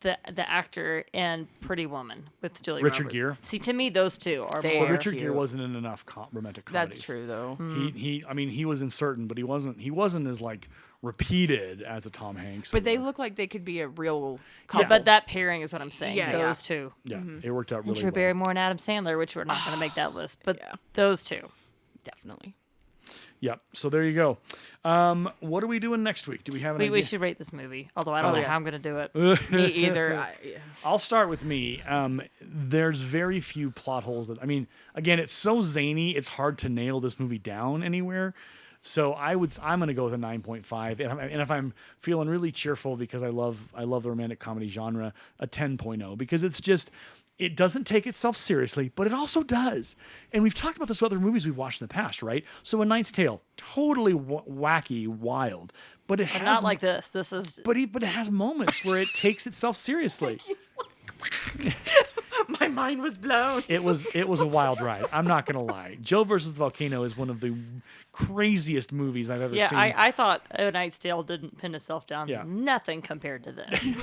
the actor in Pretty Woman with Julia Richard Roberts? Gere? See, to me, those two are They more. are Richard Gere cute. wasn't in enough romantic comedies. That's true, though. He was in certain, but he wasn't as like repeated as a Tom Hanks. But they look like they could be a real couple. But that pairing is what I'm saying. Yeah. Those two. yeah, it worked out And really Drew well. Barrymore and Adam Sandler, which we're not going to make that list, but Yeah. those two. Definitely. Yep. So there you go. What are we doing next week? Do we have an idea? We should rate this movie, although I don't know yeah. how I'm going to do it. Me either. I'll start with me. There's very few plot holes that, I mean, again, it's so zany, it's hard to nail this movie down anywhere. So I'm going to go with a 9.5. And if I'm feeling really cheerful because I love the romantic comedy genre, a 10.0, because it's just, it doesn't take itself seriously, but it also does. And we've talked about this with other movies we've watched in the past, right? So A Knight's Tale, totally wacky, wild, but it has Not like this. This is but it has moments where it takes itself seriously. My mind was blown. It was a wild ride. I'm not gonna lie. Joe versus the Volcano is one of the craziest movies I've ever yeah. seen. I thought A Knight's Tale didn't pin itself down. Yeah. Nothing compared to this,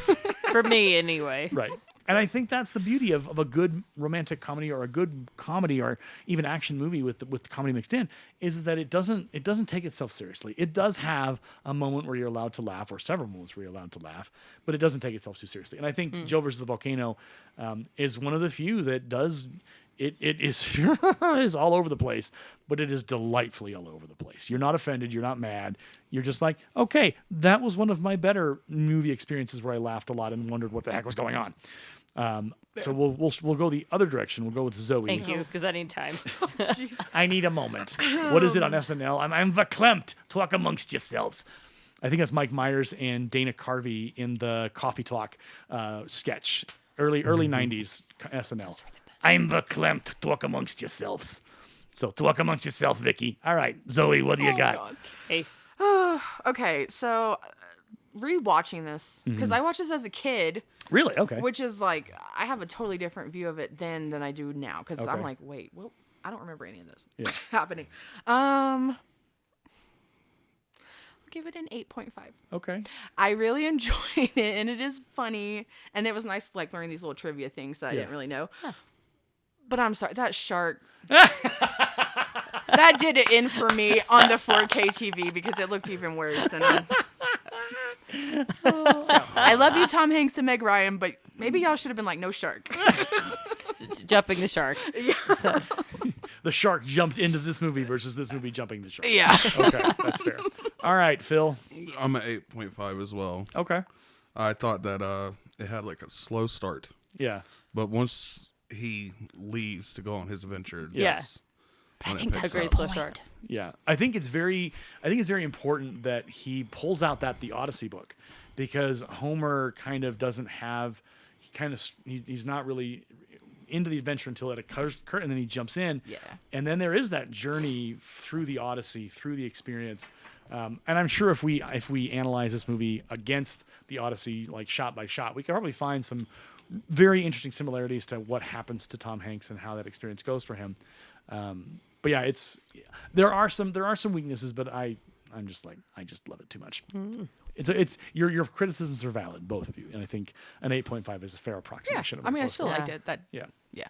for me anyway. Right. And I think that's the beauty of a good romantic comedy or a good comedy or even action movie with comedy mixed in, is that it doesn't take itself seriously. It does have a moment where you're allowed to laugh, or several moments where you're allowed to laugh, but it doesn't take itself too seriously. And I think Joe versus the Volcano is one of the few that does. It is is all over the place, but it is delightfully all over the place. You're not offended. You're not mad. You're just like, okay, that was one of my better movie experiences where I laughed a lot and wondered what the heck was going on. So we'll go the other direction. We'll go with Zoe. Thank you, because I need time. I need a moment. What is it on SNL? I'm verklempt. Talk amongst yourselves. I think that's Mike Myers and Dana Carvey in the Coffee Talk sketch, early 90s SNL. I'm verklempt. Talk amongst yourselves. So talk amongst yourself, Vicki. All right, Zoe, what do you got? God. Hey, Okay, so rewatching this, because I watched this as a kid, Really? Okay. which is like, I have a totally different view of it then than I do now, because I'm Okay. like, wait, well, I don't remember any of this Yeah. happening. I'll give it an 8.5. Okay. I really enjoyed it, and it is funny, and it was nice to like learn these little trivia things that I Yeah. didn't really know. But I'm sorry, that shark, that did it in for me on the 4K TV because it looked even worse. And I love you, Tom Hanks and Meg Ryan, but maybe y'all should have been like, no shark. jumping the shark. So, The shark jumped into this movie versus this movie jumping the shark. Yeah. Okay, that's fair. All right, Phil. I'm at 8.5 as well. Okay. I thought that it had like a slow start, Yeah. but once he leaves to go on his adventure, Yeah. that's I when it think picks that's Agreed, up. slow shark. Yeah, I think it's very important that he pulls out the Odyssey book, because Homer kind of doesn't have, he's not really into the adventure until it occurs, and then he jumps in. Yeah. And then there is that journey through the Odyssey, through the experience. And I'm sure if we analyze this movie against the Odyssey, like shot by shot, we can probably find some very interesting similarities to what happens to Tom Hanks and how that experience goes for him. But yeah, there are some weaknesses, but I just love it too much. It's your criticisms are valid, both of you, and I think an 8.5 is a fair Yeah. approximation. I mean, I both still of you. liked it. That. Yeah. Yeah.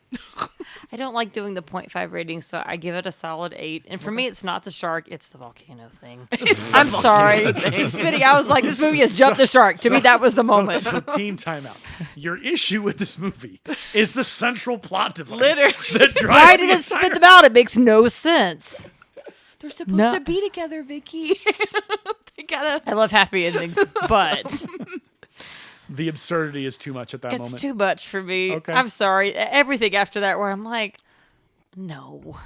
I don't like doing the 0.5 rating, so I give it a solid 8. And for me, it's not the shark; it's the volcano thing. I'm sorry, spitting. I was like, this movie has jumped the shark. To me, that was the moment. So team timeout. Your issue with this movie is the central plot device Literally. that drives Why did the it spit entire- them out? It makes no sense. They're supposed No. to be together, Vicky. They gotta. I love happy endings, but The absurdity is too much at that it's moment. too much for me. Okay. I'm sorry. Everything after that, where I'm like, no.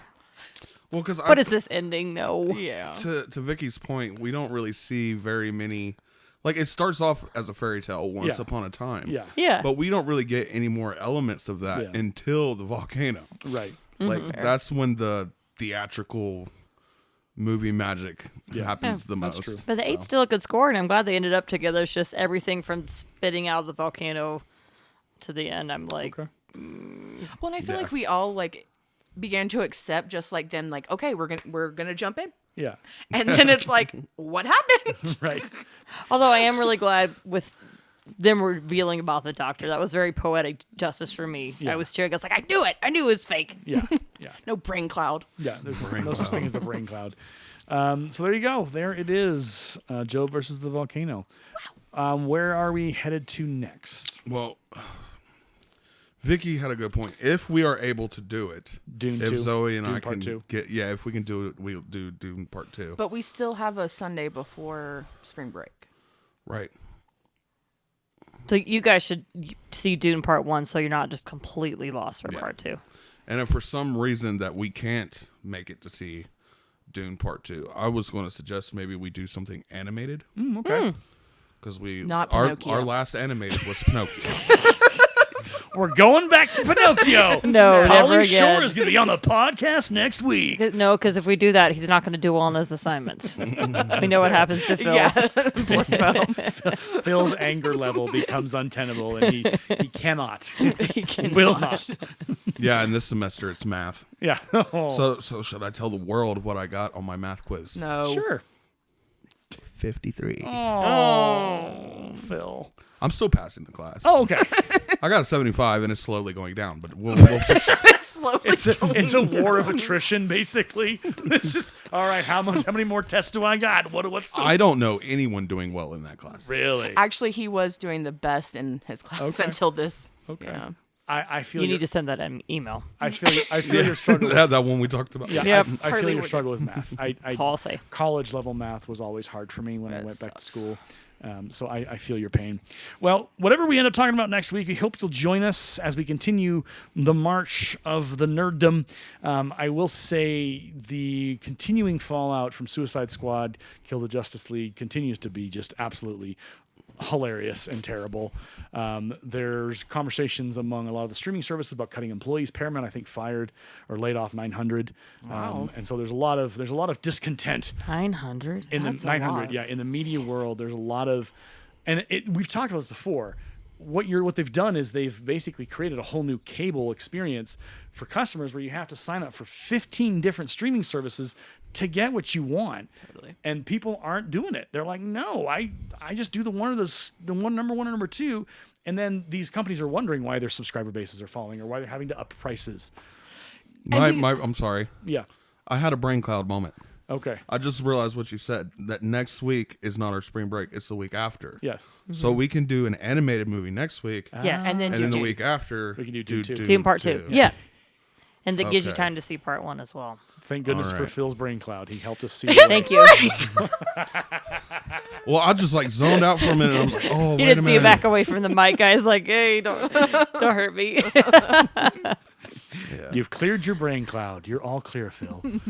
Well, because What is this ending? No. Yeah. to Vicky's point, we don't really see very many. Like, it starts off as a fairy tale, once Yeah. upon a time. Yeah. Yeah. But we don't really get any more elements of that Yeah. until the volcano. Right. Like, that's when the theatrical movie magic Yeah. happens Yeah, the that's most. true. But the 8's still a good score, and I'm glad they ended up together. It's just everything from spitting out of the volcano to the end. I'm like, Okay. Well, and I feel Yeah. like we all like began to accept just like them, like, okay, we're gonna jump in, Yeah. and then it's like, what happened? Right. although I am really glad with them revealing about the doctor. That was very poetic justice for me. Yeah. I was cheering. I was like, I knew it. I knew it was fake. Yeah. Yeah. No brain cloud. Yeah. There's no such thing as a brain cloud. So there you go. There it is. Joe versus the volcano. Where are we headed to next? Well, Vicki had a good point. If we are able to do it, Dune if 2, Zoe and Dune I Part can 2. get, if we can do it, we'll do Dune Part 2. But we still have a Sunday before spring break. Right. So you guys should see Dune Part 1 so you're not just completely lost for Yeah. Part 2. And if for some reason that we can't make it to see Dune Part 2, I was going to suggest maybe we do something animated. Okay. Because Not our Pinocchio. last animated was Pinocchio. We're going back to Pinocchio. No, never Pauly again. Shore is going to be on the podcast next week. No, because if we do that, he's not going to do well on his assignments. We know what happens to Phil. Yeah. Poor Phil. Phil's anger level becomes untenable, and he cannot. He cannot. Will not. Yeah, and this semester it's math. Yeah. So should I tell the world what I got on my math quiz? No. Sure. 53. Oh, Phil. I'm still passing the class. Oh, okay. I got a 75 and it's slowly going down, but we'll fix it. Slowly It's a war of attrition, basically. It's just, all right, how many more tests do I got? What's I don't know anyone doing well in that class. really? Actually, he was doing the best in his class Okay. until this. Okay. Yeah. I feel You your- need to send that email. I feel your struggle. that one we talked about. Yeah, Yep. I feel Hardly your would- struggle with math. That's all I'll say. College level math was always hard for me when I That went back to sucks. school. So I feel your pain. Well, whatever we end up talking about next week, we hope you'll join us as we continue the march of the nerddom. I will say the continuing fallout from Suicide Squad, Kill the Justice League continues to be just absolutely hilarious and terrible. There's conversations among a lot of the streaming services about cutting employees. Paramount, I think, fired or laid off 900. Wow. And so there's a lot of discontent 900? in That's the a 900. lot. Yeah, in the media world, there's a lot of, and we've talked about this before. What they've done is they've basically created a whole new cable experience for customers where you have to sign up for 15 different streaming services to get what you want. Totally. And people aren't doing it. They're like, no, I just do the one number one or number two. And then these companies are wondering why their subscriber bases are falling or why they're having to up prices. I'm sorry. Yeah. I had a brain cloud moment. Okay. I just realized what you said, that next week is not our spring break, it's the week after. Yes. So we can do an animated movie next week, Yes. And then and then the Dune. week after, We can do Dune 2. Dune Part 2. Yeah. And that gives you Okay. time to see Part 1 as well. Thank goodness All for right. Phil's brain cloud. He helped us see. Thank you. Well, I just like zoned out for a minute. And I was like, oh, You wait a didn't see minute. you back away from the mic, guys. Like, hey, don't hurt me. You've cleared your brain cloud. You're all clear, Phil. What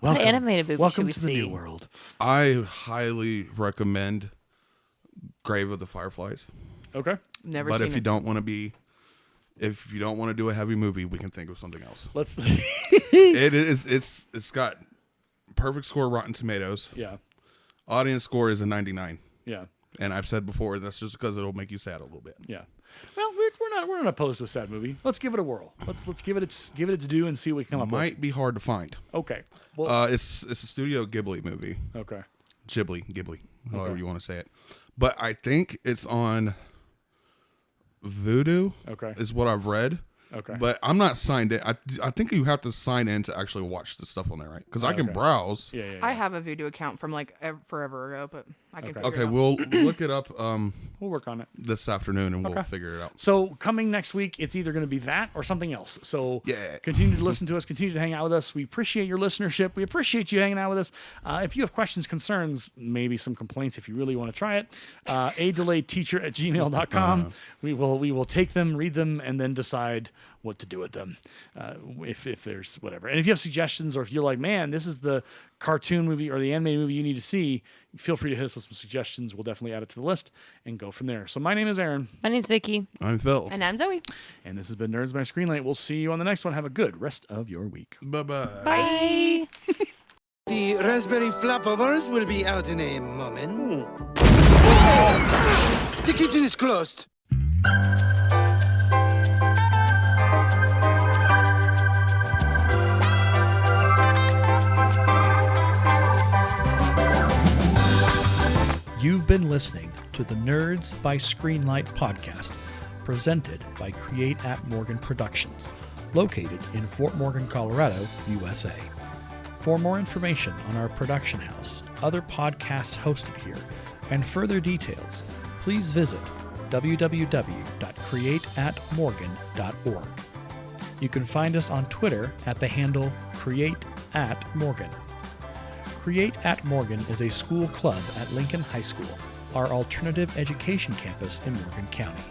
Welcome. animated movie Welcome should we to the see? new world. I highly recommend Grave of the Fireflies. Okay. Never But seen if it. you don't want to do a heavy movie, we can think of something else. Let's. It's got perfect score Rotten Tomatoes. Yeah. Audience score is a 99. Yeah. And I've said before, that's just because it'll make you sad a little bit. Yeah. Well, we're not opposed to a sad movie. Let's give it a whirl. Let's give it its due and see what we can come up Might be hard to find. with. Okay. Well. It's a Studio Ghibli movie. Okay. Ghibli, however Okay. you want to say it. But I think it's on Vudu. Okay. Is what I've read. Okay. But I'm not signed in. I think you have to sign in to actually watch the stuff on there, right? Because I can Okay. browse. Yeah. I have a Voodoo account from like forever ago, but I can figure Okay, it out. we'll look it up We'll work on it. this afternoon and we'll Okay. figure it out. So coming next week, it's either going to be that or something else. So Yeah. continue to listen to us. Continue to hang out with us. We appreciate your listenership. We appreciate you hanging out with us. If you have questions, concerns, maybe some complaints, if you really want to try it, adelayedteacher@gmail.com. We will take them, read them, and then decide what to do with them. If there's whatever. And if you have suggestions or if you're like, man, this is the cartoon movie or the animated movie you need to see, feel free to hit us with some suggestions. We'll definitely add it to the list and go from there. So my name is Aaron. My name's Vicki. I'm Phil. And I'm Zoe. And this has been Nerds by Screenlight. We'll see you on the next one. Have a good rest of your week. Bye-bye. Bye. The raspberry flapovers will be out in a moment. The kitchen is closed. You've been listening to the Nerds by Screenlight podcast, presented by Create at Morgan Productions, located in Fort Morgan, Colorado, USA. For more information on our production house, other podcasts hosted here, and further details, please visit www.createatmorgan.org. You can find us on Twitter at the handle CreateAtMorgan. Create at Morgan is a school club at Lincoln High School, our alternative education campus in Morgan County.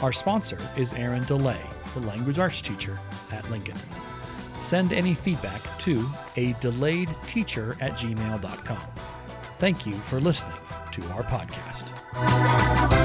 Our sponsor is Aaron DeLay, the language arts teacher at Lincoln. Send any feedback to adelayedteacher@gmail.com. Thank you for listening to our podcast.